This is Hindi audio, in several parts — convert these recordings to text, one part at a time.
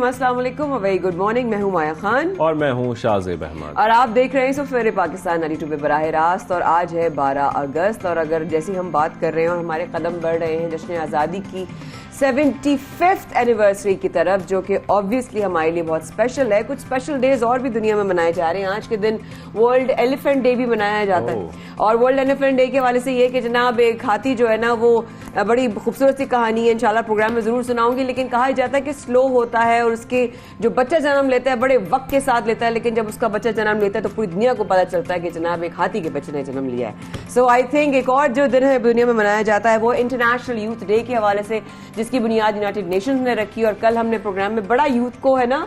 अस्सलाम वालेकुम, वेरी गुड मॉर्निंग। मैं हूं माया खान और मैं हूं शाहजेब अहमद और आप देख रहे हैं सफेरे पाकिस्तान 92 पे बराह रास्त। और आज है 12 अगस्त और अगर जैसी हम बात कर रहे हैं और हमारे कदम बढ़ रहे हैं जश्न आज़ादी की 75th एनिवर्सरी की तरफ, जो कि ऑब्वियसली हमारे लिए बहुत स्पेशल है। कुछ स्पेशल डेज और भी दुनिया में मनाए जा रहे हैं। आज के दिन वर्ल्ड एलिफेंट डे भी मनाया जाता है और वर्ल्ड एलिफेंट डे के हवाले से ये कि जनाब एक हाथी जो है ना वो बड़ी खूबसूरत सी कहानी है, इंशाल्लाह प्रोग्राम में जरूर सुनाऊंगी। लेकिन कहा जाता है कि स्लो होता है और उसके जो बच्चा जन्म लेता है बड़े वक्त के साथ लेता है, लेकिन जब उसका बच्चा जन्म लेता है तो पूरी दुनिया को पता चलता है कि जनाब एक हाथी के बच्चे ने जन्म लिया है। सो आई थिंक एक और जो दिन है दुनिया में मनाया जाता है वो इंटरनेशनल यूथ डे के हवाले से, जिसकी बुनियाद यूनाइटेड नेशंस ने रखी। और कल हमने प्रोग्राम में बड़ा यूथ को है ना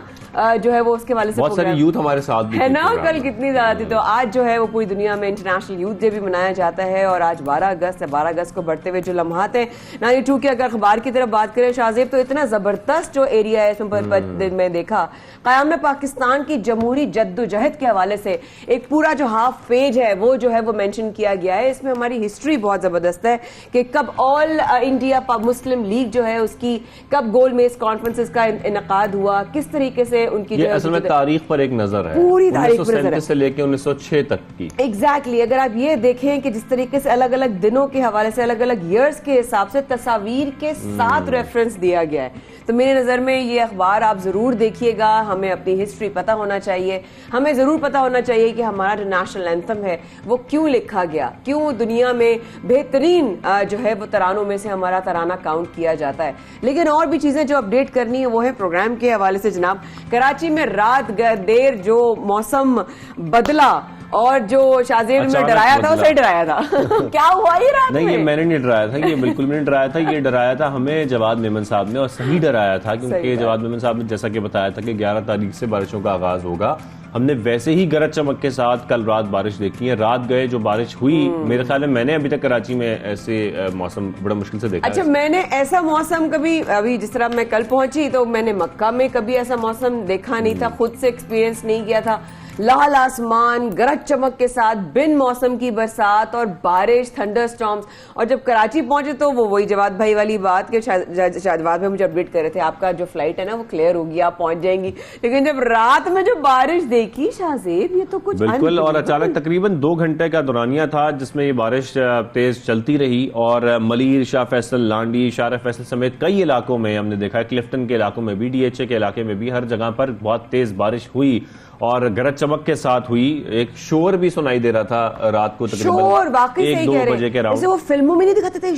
जो है वो उसके वाले से बहुत सारी यूथ हमारे साथ भी है ना, कल कितनी ज्यादा थी। तो आज जो है वो पूरी दुनिया में इंटरनेशनल यूथ डे भी मनाया जाता है और आज 12 अगस्त है। 12 अगस्त को बढ़ते हुए जो लम्हात हैं 92 के अगर अखबार की तरफ बात करें शाहजेब, तो इतना जबरदस्त जो एरिया है इसमें मैं देखा क़याम पाकिस्तान की जमहूरी जद्दोजहद के हवाले से एक पूरा जो हाफ पेज है वो जो है वो मेंशन किया गया है। इसमें हमारी हिस्ट्री बहुत जबरदस्त है कि कब ऑल इंडिया मुस्लिम लीग जो है उसकी कब गोल मेज कॉन्फ्रेंसेस का इनकाद हुआ, किस तरीके से उनकी ये असल में तारीख पर एक नजर है, पूरी तारीख पर नजर है से लेकर 1906 तक की। एग्जैक्टली अगर आप ये देखें कि जिस तरीके से अलग अलग दिनों के हवाले से अलग अलग ईयर्स के हिसाब से तस्वीर के साथ रेफरेंस दिया गया है, तो मेरे नजर में ये अखबार आप जरूर देखिएगा। हमें अपनी हिस्ट्री पता होना चाहिए, हमें जरूर पता होना चाहिए कि हमारा जो नेशनल एंथम है वो क्यों लिखा गया, क्यों दुनिया में बेहतरीन जो है वो तरानों में से हमारा तराना काउंट किया जाता है। लेकिन और भी चीजें जो अपडेट करनी है वो है प्रोग्राम के हवाले से। जनाब कराची में रात देर जो मौसम बदला और जो शाहजेब में डराया था उसे डराया था क्या हुआ ये रात में? नहीं, ये मैंने नहीं डराया था, ये बिल्कुल भी नहीं डराया था। ये डराया था हमें जवाद मेमन साहब ने, और सही डराया था क्योंकि जवाद मेमन साहब ने जैसा कि बताया था कि 11 तारीख से बारिशों का आगाज होगा। हमने वैसे ही गरज चमक के साथ कल रात बारिश देखी है। रात गए जो बारिश हुई, मेरे ख्याल में मैंने अभी तक कराची में ऐसे मौसम बड़ा मुश्किल से देखा। अच्छा, मैंने ऐसा मौसम कभी, अभी जिस तरह मैं कल पहुंची तो मैंने मक्का में कभी ऐसा मौसम देखा नहीं था, खुद से एक्सपीरियंस नहीं किया था। लाल आसमान, गरज चमक के साथ बिन मौसम की बरसात और बारिश, थंडरस्टॉर्म्स। और जब कराची पहुंचे तो वो वही जवाद भाई वाली बात के जवाद भाई मुझे अपडेट कर रहे थे आपका जो फ्लाइट है ना वो क्लियर होगी, आप पहुंच जाएंगी। लेकिन जब रात में जो बारिश देखी शाहजेब, ये तो कुछ बिल्कुल, और अचानक तकरीबन 2 घंटे का दौरानिया था जिसमें ये बारिश तेज चलती रही और मलीर, शाह फैसल, लांडी, शार फैसल समेत कई इलाकों में हमने देखा, क्लिफ्टन के इलाकों में भी, DHA के इलाके में भी, हर जगह पर बहुत तेज बारिश हुई और गरज चमक के साथ हुई। एक शोर भी सुनाई दे रहा था रात को शोर वाकई 1-2 बजे के राउंड। वो फिल्मों में नहीं दिखाते थे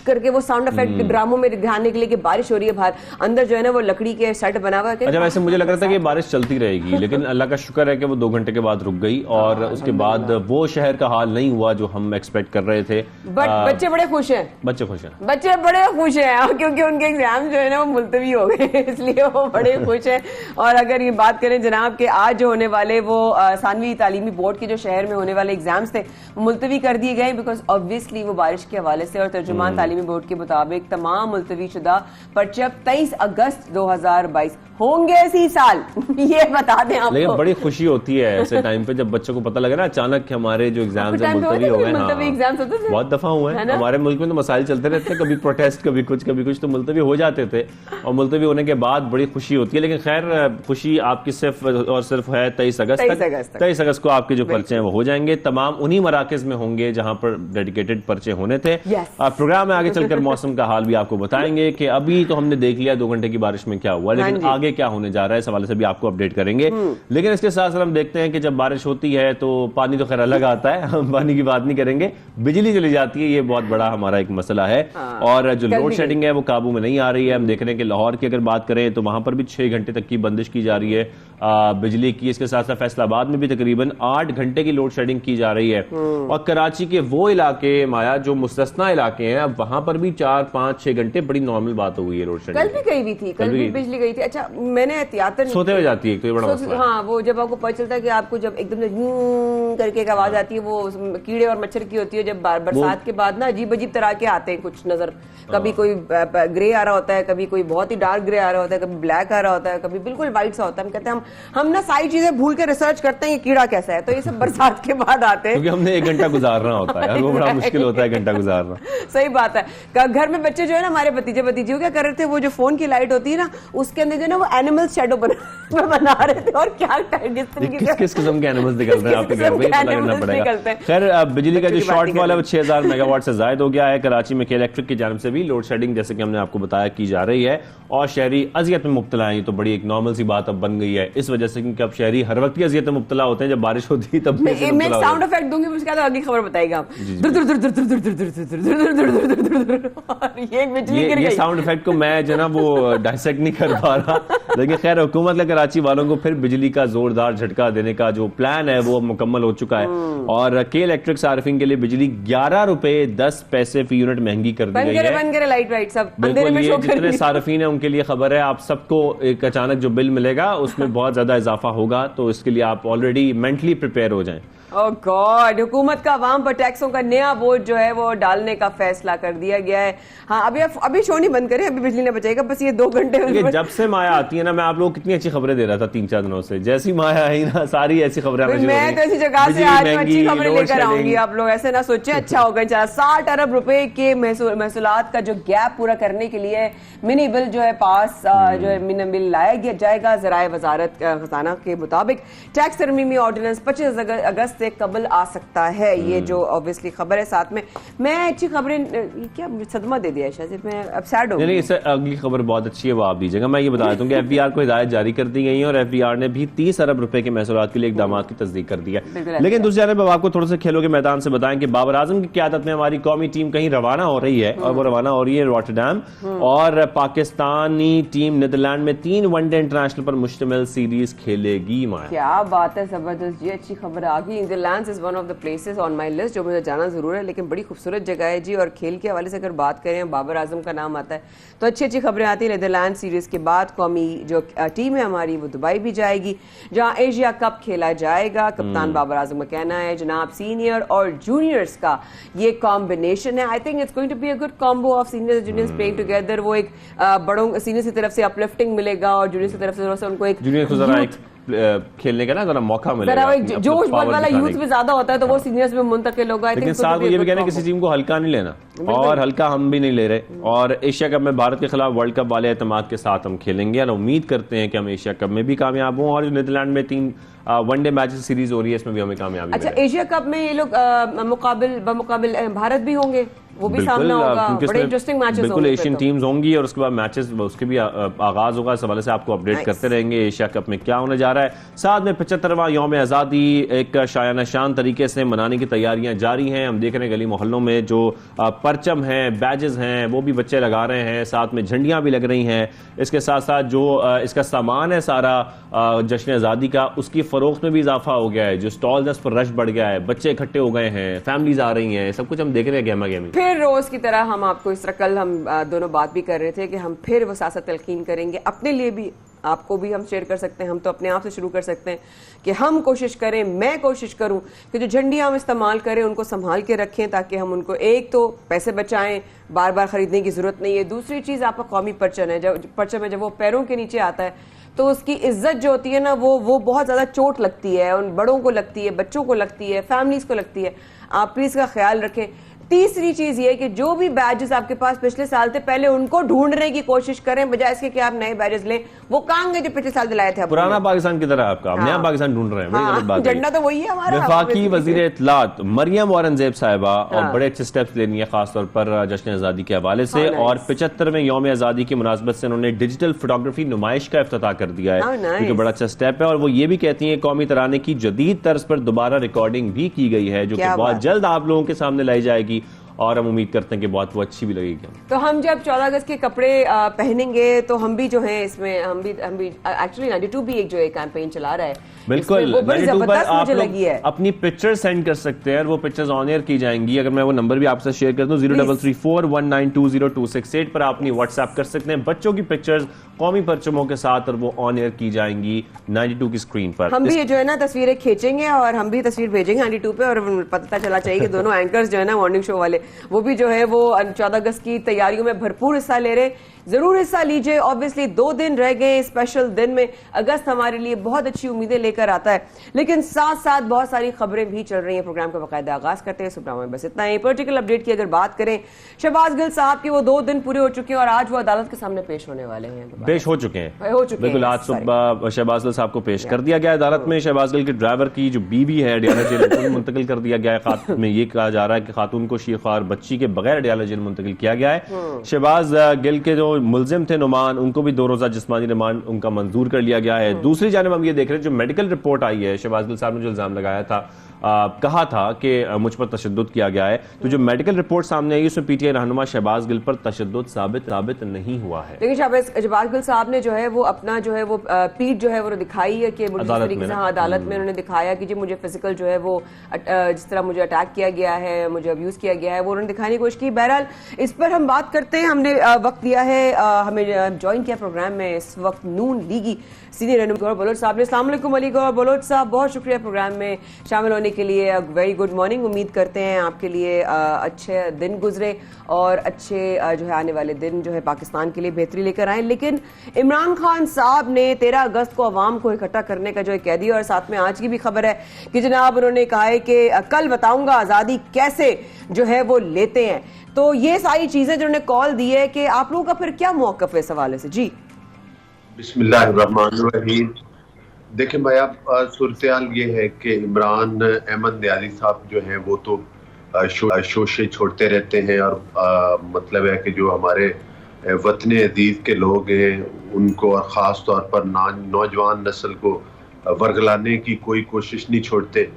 करके वो साउंड इफेक्ट ड्रामों में दिखाने के लिए कि बारिश हो रही है बाहर, अंदर जो है ना वो लकड़ी के सेट बना हुआ है। अच्छा, वैसे मुझे लग रहा था कि बारिश चलती रहेगी लेकिन अल्लाह का शुक्र है कि वो 2 घंटे के बाद रुक गई और उसके बाद वो शहर का हाल नहीं हुआ जो हम एक्सपेक्ट कर रहे थे। बट बच्चे बड़े खुश हैं, बच्चे खुश हैं, बच्चे बड़े खुश हैं क्योंकि उनके एग्जाम जो है ना वो मुलतवी हो गए इसलिए वो बड़े खुश हैं। और अगर ये बात करें जनाब के आज जो होने वाले वो सानवी तालीमी बोर्ड के जो शहर में होने वाले एग्जाम्स थे वो मुलतवी कर दिए गए बिकॉज ऑब्वियसली वो बारिश के हवाले से। और तर्जुमान तालीमी बोर्ड के मुताबिक तमाम मुलतवी शुदा पर्चे अब 23 अगस्त 2022 होंगे इसी साल ये बता दें आपको। लेकिन बड़ी खुशी होती है ऐसे टाइम पे जब बच्चों को पता लगे ना अचानक हमारे जो एग्जाम्स हैं मुलतवी हो गए। बहुत दफा हुए हैं हमारे मुल्क में, तो मसाइल चलते रहते हैं, कभी प्रोटेस्ट कभी कुछ तो मुलतवी हो जाते थे और मुलतवी होने के बाद बड़ी खुशी होती है। लेकिन खैर खुशी आपकी सिर्फ और सिर्फ है 23 अगस्त तक को आपके जो पर्चे हैं वो हो जाएंगे। तमाम उन्हीं मराकज में होंगे जहां पर डेडिकेटेड पर्चे होने थे। प्रोग्राम में आगे चलकर मौसम का हाल भी आपको बताएंगे कि अभी तो हमने देख लिया 2 घंटे की बारिश में क्या हुआ, लेकिन आगे क्या होने जा रहा है इस हवाले से भी आपको अपडेट करेंगे। लेकिन इसके साथ साथ हम देखते हैं कि जब बारिश होती है तो पानी तो खैर अलग आता है, हम पानी की बात नहीं करेंगे, बिजली चली जाती है, ये बहुत बड़ा हमारा एक मसला है। और जो लोड शेडिंग है वो काबू में नहीं आ रही है। हम देख रहे हैं कि लाहौर की अगर बात करें तो वहां पर भी 6 घंटे तक की बंदिश की जा रही है बिजली की। इसके साथ साथ फैसलाबाद में भी तकरीबन 8 घंटे की लोड शेडिंग की जा रही है। और कराची के वो इलाके माया जो मुस्तस्ना इलाके हैं, अब वहां वहां पर भी 4-5-6 घंटे बड़ी नॉर्मल बात हो गई है लोड शेडिंग। कल भी गई हुई थी, कल भी बिजली गई थी। अच्छा, मैंने एहतियातन सोते हुए जाती है, तो ये बड़ा मसला है। हाँ, वो जब आपको पता चलता है कि आपको जब एकदम से करके एक आवाज आती है, वो कीड़े और मच्छर की होती है। जब बरसात के बाद ना अजीब अजीब तरह के आते हैं कुछ नजर, कभी कोई ग्रे आ रहा होता है, कभी कोई बहुत ही डार्क ग्रे आ रहा होता है, कभी ब्लैक आ रहा होता है, कभी बिल्कुल व्हाइट सा होता है। हम कहते हैं हम ना सारी चीजें भूल के रिसर्च करते हैं ये कीड़ा कैसा है, तो ये सब बरसात के बाद आते हैं, क्योंकि हमने 1 घंटा गुजारना होता है, वो बड़ा मुश्किल होता है 1 घंटा गुजारना। सही बात है। घर में बच्चे जो है ना, हमारे भतीजे भतीजियों क्या कर रहे थे, वो जो फोन की लाइट होती है ना, उसके अंदर जो ना वो एनिमल शेडो बना रहे थे। और क्या किस किस्म के एनिमल्स निकलते हैं आपके घर में, पता करना पड़ेगा। खैर, बिजली का जो शॉर्ट फॉल है वो 6000 मेगावाट से ज्यादा हो गया है। कराची में इलेक्ट्रिक की जानिब से भी लोड शेडिंग, जैसे कि हमने आपको बताया, की जा रही है और शहरी अजियत में मुब्तला है। तो बड़ी एक नॉर्मल सी बात अब बन गई है इस वजह से, क्योंकि अब शहरी हर वक्त की अजियत में मुब्तला होते हैं। जब बारिश होती है तब मैं साउंड इफेक्ट दूंगी, उसके बाद अगली खबर बताएगा। ये साउंड इफेक्ट को मैं जो ना वो डायसेक्ट नहीं कर पा रहा, लेकिन खैर हुकूमत ने कराची वालों को फिर बिजली का जोरदार झटका देने का जो प्लान है वो मुकम्मल हो चुका है। और के इलेक्ट्रिक सार्फिन के लिए बिजली 11 रुपए 10 पैसे फी यूनिट महंगी कर दी गई है। लाइट सब बिल्कुल, ये जितने सार्फिन है उनके लिए खबर है। आप सबको एक अचानक जो बिल मिलेगा उसमें बहुत ज्यादा इजाफा होगा, तो इसके लिए आप ऑलरेडी मेंटली प्रिपेयर हो जाएं। ओह गॉड, हुकूमत का अवाम पर टैक्सों का नया बोझ जो है वो डालने का फैसला कर दिया गया है। हाँ, अभी शो नहीं बंद करें, अभी बिजली न बचेगा, बस ये 2 घंटे। जब से माया आती है ना, मैं आप लोगों को कितनी अच्छी खबरें दे रहा था 3-4 दिनों से, जैसी माया आई ना सारी ऐसी खबरें। मैं तो ऐसी जगह से आज अच्छी खबरें लेकर आऊंगी, आप लोग ऐसे ना सोचे। अच्छा होगा। 60 अरब रुपए के महसूलात का जो गैप पूरा करने के लिए मिनी बिल जो है पास, जो है मिनी बिल लाया जाएगा। ज़राए वजारत खजाना के मुताबिक टैक्स तरमीमी ऑर्डिनेंस 25 अगस्त से कबल आ सकता है। ये जो ऑब्वियसली खबर है। साथ में मैं अच्छी खबरें, क्या सदमा दे दिया शायद, मैं अब सैड हो गई। नहीं, इससे अगली खबर बहुत अच्छी है, वो आप दीजिएगा। मैं ये बता देता हूँ कि एफबीआर को हिदायत जारी कर दी गई है और एफबीआर ने भी 30 अरब रुपए के महसूलात के लिए इकदामात की तस्दीक कर दी है। लेकिन दूसरी जानब अब आपको थोड़ा सा खेलों के मैदान से बताएं कि बाबर आजम की क़यादत में हमारी कौमी टीम कहीं रवाना हो रही है, और वो रवाना हो रही है रॉटरडैम। और पाकिस्तानी टीम नीदरलैंड में 3 वनडे इंटरनेशनल पर मुश्तमिल सीरीज खेलेगी। क्या बात है, जबरदस्त जी, अच्छी खबर आ गई। Netherland is one of the places on my list जो मुझे जाना जरूर है, लेकिन बड़ी खूबसूरत जगह है जी। और खेल के हवाले से अगर बात करें, बाबर आजम का नाम आता है तो अच्छी अच्छी खबरें आती हैं। नीदरलैंड सीरीज के बाद कौमी जो टीम है हमारी वो दुबई भी जाएगी, जहां एशिया कप खेला जाएगा। कप्तान बाबर आजम का कहना है जनाब सीनियर और जूनियर्स का ये कॉम्बिनेशन है। I think it's going to be a good combo of seniors juniors playing together. वो एक बड़ों सीनियर्स की तरफ से अपलिफ्टिंग मिलेगा और जूनियर्स की तरफ से उनको एक खेलने का ना जरा मौका मिलेगा। जोश वाला यूथ में ज्यादा होता है तो वो सीनियर्स में मुंतकिल होगा। लेकिन साथ ये भी कहना है किसी टीम को हल्का नहीं लेना, और हल्का हम भी नहीं ले रहे। और एशिया कप में भारत के खिलाफ वर्ल्ड कप वाले एतमाद के साथ हम खेलेंगे और उम्मीद करते हैं कि हम एशिया कप में भी कामयाब हों। और नीदरलैंड में 3 वनडे मैच सीरीज हो रही है, इसमें भी हमें कामयाबी। अच्छा, एशिया कप में ये लोग मुकाबिल भारत भी होंगे, वो भी सामना होगा, बड़े इंटरेस्टिंग मैचेस होंगे। बिल्कुल, एशियन टीम्स होंगी और उसके बाद मैचेस उसके भी आगाज होगा। इस हवाले से आपको अपडेट करते रहेंगे एशिया कप में क्या होने जा रहा है। साथ में 75वां यौम आज़ादी एक शायाना शान तरीके से मनाने की तैयारियां जारी हैं। हम देख रहे हैं गली मोहल्लों में जो परचम हैं, बैजेस हैं, वो भी बच्चे लगा रहे हैं, साथ में झंडियां भी लग रही हैं। इसके साथ साथ जो इसका सामान है सारा जश्न आज़ादी का, उसकी फरोख्त में भी इजाफा हो गया है। जो स्टॉल उस पर रश बढ़ गया है, बच्चे इकट्ठे हो गए हैं, फैमिलीज आ रही हैं, सब कुछ हम देख रहे हैं गहमा गहमी। फिर रोज की तरह हम आपको इस तरह कल हम दोनों बात भी कर रहे थे कि हम फिर वो सियासत तलकीन करेंगे, अपने लिए भी आपको भी हम शेयर कर सकते हैं। हम तो अपने आप से शुरू कर सकते हैं कि हम कोशिश करें, मैं कोशिश करूं कि जो झंडियां हम इस्तेमाल करें उनको संभाल के रखें, ताकि हम उनको एक तो पैसे बचाएं, बार बार खरीदने की जरूरत नहीं है। दूसरी चीज आपका कौमी परचम है, जब वो पैरों के नीचे आता है तो उसकी इज्जत जो होती है ना वो बहुत ज्यादा चोट लगती है, उन बड़ों को लगती है, बच्चों को लगती है, फैमिलीज को लगती है। आप प्लीज का ख्याल रखें। तीसरी चीज ये कि जो भी बैजेस आपके पास पिछले साल थे पहले उनको ढूंढने की कोशिश करें, बजाय इसके कि आप नए बैजेस लें। वो कहाँ गए जो पिछले साल दिलाए थे? पुराना पाकिस्तान की तरह आपका, हम नया पाकिस्तान ढूंढ रहे हैं। बड़ी गलत बात है। झंडा तो वही है हमारा। वफाकी वजीर इत्तलात मरियम औरंगजेब साहिबा और बड़े अच्छे स्टेप्स ले रही है, खासतौर पर जश्न आज़ादी के हवाले से। और 75वें यौम आज़ादी की मुनासबत से उन्होंने डिजिटल फोटोग्राफी नुमाइश का इफ्तिताह कर दिया है, जो कि बड़ा अच्छा स्टेप है। और वो ये भी कहती है कौमी तराने की जदीद तर्ज पर दोबारा रिकॉर्डिंग भी की गई है, जो कि बहुत जल्द आप लोगों के सामने लाई जाएगी। और हम उम्मीद करते हैं कि बहुत वो अच्छी भी लगेगी। तो हम जब 14 अगस्त के कपड़े पहनेंगे तो हम भी जो है इसमें हम भी एक्चुअली 92 भी एक जो है कैंपेन चला रहा है, बिल्कुल 92 पर आप लोग अपनी पिक्चर सेंड कर सकते हैं, वो पिक्चर्स ऑन एयर की जाएंगी। अगर मैं वो नंबर भी आपसे शेयर कर दूं 0334192028 पर आप अपनी व्हाट्सएप कर सकते हैं बच्चों की पिक्चर्स कौमी परचमों के साथ, और वो ऑन एयर की जाएंगी 92 की स्क्रीन पर। हम भी जो है ना तस्वीरें खींचेंगे और हम भी तस्वीर भेजेंगे 92 पे, और पता चला चाहिए कि दोनों एंकर्स जो है ना मॉर्निंग शो वाले वो भी जो है वो 14 अगस्त की तैयारियों में भरपूर हिस्सा ले रहे। जरूर हिस्सा लीजिए। ऑब्वियसली 2 दिन रह गए स्पेशल दिन में। अगस्त हमारे लिए बहुत अच्छी उम्मीदें लेकर आता है, लेकिन साथ साथ बहुत सारी खबरें भी चल रही हैं। प्रोग्राम का बाकायदा आगाज करते हैं सुबह में बस इतना ही। पॉलिटिकल अपडेट की अगर बात करें, शहबाज गिल साहब के वो 2 दिन पूरे हो चुके हैं और आज वो अदालत के सामने पेश होने वाले हैं। पेश हो चुके हैं बिल्कुल। आज सुबह शहबाज गिल साहब को पेश कर दिया गया अदालत में। शहबाज गिल के ड्राइवर की जो बीबी है अडियाला जेल उनको मुंतकिल कर दिया गया है। खातून में ये कहा जा रहा है कि खातून को शीखवार बच्ची के बगैर अडियाला जेल मुंतकिल किया गया है। शहबाज गिल के जो मुलजिम थे उनको भी 2 रोजा जिस्मानी रिमांड उनका मंजूर कर लिया गया है। दूसरी जानब हम ये देख रहे हैं जो मेडिकल रिपोर्ट आई है, शहबाज गिल साहब ने जो इल्जाम लगाया था, कहा था कि मुझ पर तशद्दुद किया गया है, तो जो मेडिकल रिपोर्ट सामने आई उसमें पीटीआई रहनुमा शहबाज गिल पर तशद्दुद साबित नहीं हुआ है। लेकिन शहबाज गिल साहब ने जो है वो अपना जो है वो पीठ जो है वो दिखाई है कि मुझे तरीके से अदालत में उन्होंने दिखाया कि जी मुझे फिजिकल जो है वो जिस तरह मुझे अटैक किया गया है, मुझे अब्यूज किया गया है, वो उन्होंने दिखाने की कोशिश की। बहरहाल इस पर हम बात करते हैं। हमने वक्त दिया है, हमें ज्वाइन किया प्रोग्राम में इस वक्त नून लीगी सीनियर रहनुमा गौहर बलोच साहब ने। अस्सलाम वालेकुम अली गौहर बलोच साहब, बहुत शुक्रिया प्रोग्राम में शामिल होने के लिए। Very good morning. उम्मीद करते हैं आपके लिए अच्छे दिन गुजरे और अच्छे जो है आने वाले दिन जो है पाकिस्तान के लिए बेहतरी लेकर आए। लेकिन इमरान खान साहब ने 13 अगस्त को अवाम को इकट्ठा करने का जो है कह दिया, और साथ में आज की भी खबर है कि जनाब उन्होंने कहा है कि कल बताऊंगा आजादी कैसे जो है वो लेते हैं। तो ये सारी चीजें जिन्होंने कॉल दी है कि आप लोगों का फिर क्या मौक़िफ़ है इस हवाले से? जी बिस्मिल्लाहिर्रहमानिर्रहीम। देखिए भाई, अब सूरत-ए-हाल ये है कि इमरान अहमद न्याजी साहब जो हैं वो तो शोशे छोड़ते रहते हैं, और मतलब है कि जो हमारे वतन अजीज के लोग हैं उनको और ख़ास तौर पर नौजवान नस्ल को वर्गलाने की कोई कोशिश नहीं छोड़ते,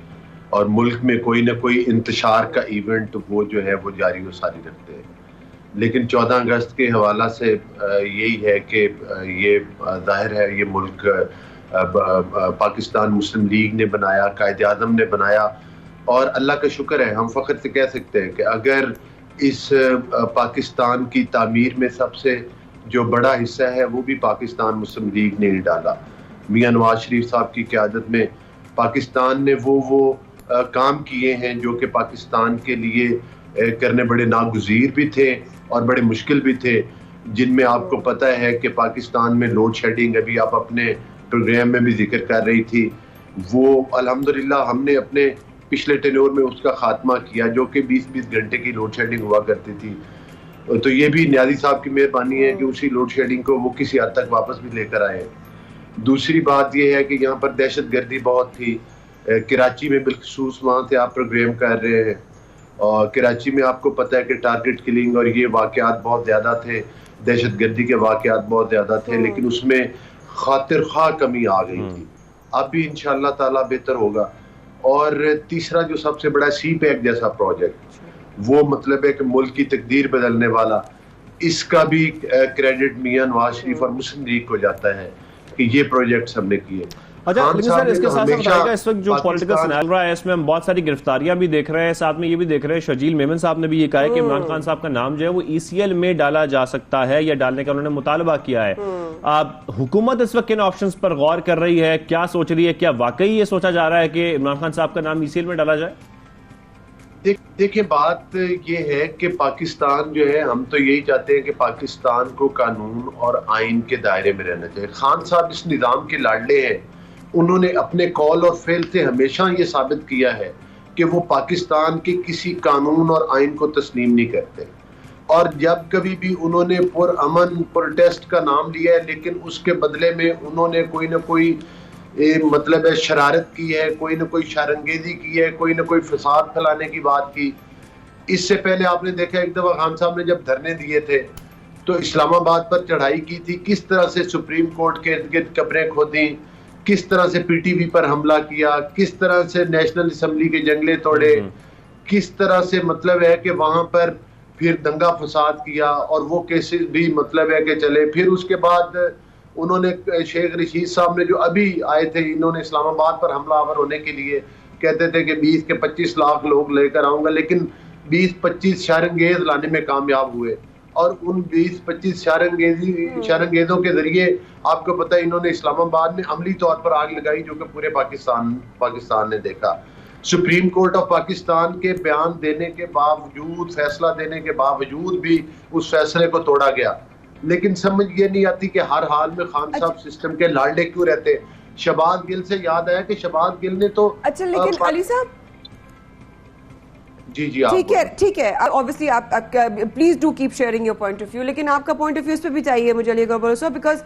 और मुल्क में कोई ना कोई इंतशार का इवेंट वो जो है वो जारी व सारी रखते हैं। लेकिन 14 अगस्त के हवाला से यही है कि ये जाहिर है ये मुल्क पाकिस्तान मुस्लिम लीग ने बनाया, कायदे आज़म ने बनाया, और अल्लाह का शुक्र है हम फ़ख्र से कह सकते हैं कि अगर इस पाकिस्तान की तामीर में सबसे जो बड़ा हिस्सा है वो भी पाकिस्तान मुस्लिम लीग ने ही डाला। मियां नवाज शरीफ साहब की क़यादत में पाकिस्तान ने वो काम किए हैं जो कि पाकिस्तान के लिए करने बड़े नागुज़ीर भी थे और बड़े मुश्किल भी थे, जिनमें आपको पता है कि पाकिस्तान में लोड शेडिंग, अभी आप अपने प्रोग्राम में भी जिक्र कर रही थी, वो अल्हम्दुलिल्लाह हमने अपने पिछले टेन्योर में उसका खात्मा किया, जो कि 20-20 घंटे की लोड शेडिंग हुआ करती थी। तो ये भी न्याजी साहब की मेहरबानी है कि उसी लोड शेडिंग को वो किसी हद तक वापस भी लेकर आए। दूसरी बात ये है कि यहाँ पर दहशत गर्दी बहुत थी। कराची में बिलखसूस वहाँ से आप प्रोग्राम कर रहे हैं, और कराची में आपको पता है कि टारगेट किलिंग और ये वाक़यात बहुत ज़्यादा थे, दहशत गर्दी के वाक़यात बहुत ज़्यादा थे, लेकिन उसमें खातिर खा कमी आ गई थी। अब भी इंशाअल्लाह ताला बेहतर होगा। और तीसरा जो सबसे बड़ा सी पैक जैसा प्रोजेक्ट, वो मतलब है कि मुल्क की तकदीर बदलने वाला, इसका भी क्रेडिट मियां नवाज शरीफ और मुस्लिम लीग को जाता है कि ये प्रोजेक्ट्स हमने किए। अच्छा, लेकिन सर इसके साथ बताइएगा इस वक्त जो पॉलिटिकल सिनेरियो चल रहा है इसमें हम बहुत सारी गिरफ्तारियां भी देख रहे हैं, साथ में ये भी देख रहे हैं शजील मेमन साहब ने भी ये कहा है कि इमरान खान साहब का नाम जो है वो ECL में डाला जा सकता है, या डालने का उन्होंने मुतालबा किया है। हुकूमत इस वक्त किन ऑप्शंस पर गौर कर रही है, क्या सोच रही है? क्या वाकई ये सोचा जा रहा है कि इमरान खान साहब का नाम ECL में डाला जाए? देखिए, बात ये है कि पाकिस्तान जो है, हम तो यही चाहते हैं कि पाकिस्तान को कानून और आइन के दायरे में रहना चाहिए। खान साहब इस निज़ाम के लाडले हैं, उन्होंने अपने कॉल और फेल से हमेशा ये साबित किया है कि वो पाकिस्तान के किसी कानून और आइन को तस्लीम नहीं करते, और जब कभी भी उन्होंने पुरअमन प्रोटेस्ट का नाम लिया है, लेकिन उसके बदले में उन्होंने कोई ना कोई मतलब है शरारत की है, कोई ना कोई शारंगेजी की है, कोई ना कोई फसाद फैलाने की बात की। इससे पहले आपने देखा एक दफा खान साहब ने जब धरने दिए थे तो इस्लामाबाद पर चढ़ाई की थी, किस तरह से सुप्रीम कोर्ट के इर्द गिर्द कब्रें खोदी, किस तरह से PTV पर हमला किया, किस तरह से नेशनल असम्बली के जंगले तोड़े, किस तरह से मतलब है कि वहां पर फिर दंगा फसाद किया और वो केसेस भी मतलब है कि चले। फिर उसके बाद उन्होंने शेख रशीद साहब ने जो अभी आए थे, इन्होंने इस्लामाबाद पर हमलावर होने के लिए कहते थे कि 20 के 25 लाख लोग लेकर आऊंगा, लेकिन 20-25 शरंगेज लाने में कामयाब हुए और उन 20-25 शरंगेजों के जरिए आपको पता है इन्होंने इस्लामाबाद में अमली तौर पर आग लगाई, जो कि पूरे पाकिस्तान ने देखा। सुप्रीम कोर्ट ऑफ पाकिस्तान के बयान देने के बावजूद, फैसला देने के बावजूद भी उस फैसले को तोड़ा गया। लेकिन समझ ये नहीं आती कि हर हाल में खान साहब सिस्टम के लाडले क्यों रहते। शहबाज गिल से याद आया कि शहबाज गिल ने तो अच्छा, लेकिन अली साहब जी ठीक है ऑब्वियसली आप please do keep sharing your point of view, लेकिन आपका पॉइंट ऑफ व्यू इस पे भी चाहिए मुझे अली गौहर साहब, बिकॉज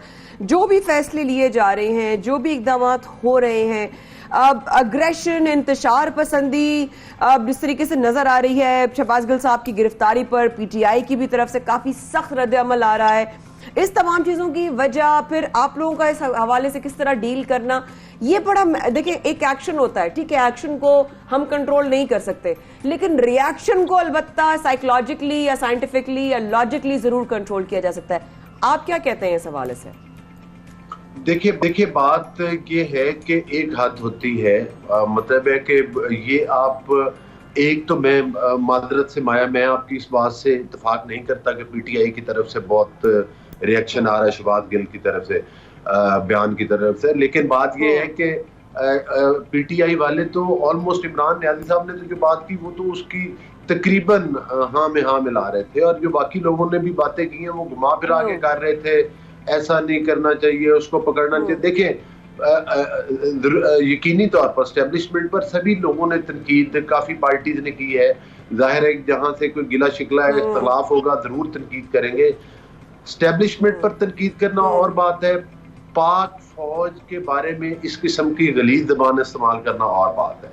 जो भी फैसले लिए जा रहे हैं, जो भी इकदाम हो रहे हैं, अब अग्रेशन, इंतशार पसंदी जिस तरीके से नजर आ रही है, शहबाज गिल साहब की गिरफ्तारी पर पीटीआई की भी तरफ से काफी सख्त रद्द अमल आ रहा है, इस तमाम चीजों की वजह फिर आप लोगों का इस हवाले से किस तरह डील करना, ये बड़ा देखिए एक एक्शन होता है, ठीक है, एक्शन को हम कंट्रोल नहीं कर सकते, लेकिन रिएक्शन को अलबत्ता साइकोलॉजिकली या साइंटिफिकली या लॉजिकली जरूर कंट्रोल किया जा सकता है। आप क्या कहते हैं इस हवाले से? देखिए बात ये है कि एक हद होती है, मतलब है कि ये आप एक तो मैं मादरत से माया, मैं आपकी इस बात से इत्तेफाक नहीं करता कि पीटीआई की तरफ से बहुत रिएक्शन आ रहा है शहबाज गिल की तरफ से, बयान की तरफ से, लेकिन बात ये है कि पीटीआई वाले तो ऑलमोस्ट इमरान न्याजी साहब ने तो जो बात की वो तो उसकी तकरीबन हाँ में हाँ मिला रहे थे, और जो बाकी लोगों ने भी बातें की हैं वो घुमा फिरा के कर रहे थे, ऐसा नहीं करना चाहिए, उसको पकड़ना चाहिए। देखिए यकीनी तौर पर एस्टेब्लिशमेंट पर सभी लोगों ने तनकीद काफी पार्टीज ने की है, जाहिर है जहां से कोई गिला शिकला है, इख्तलाफ होगा, जरूर तनकीद करेंगे। एस्टेब्लिशमेंट पर तनकीद करना और बात है, पाक फौज के बारे में इस किस्म की गलीज ज़बान इस्तेमाल करना और बात है।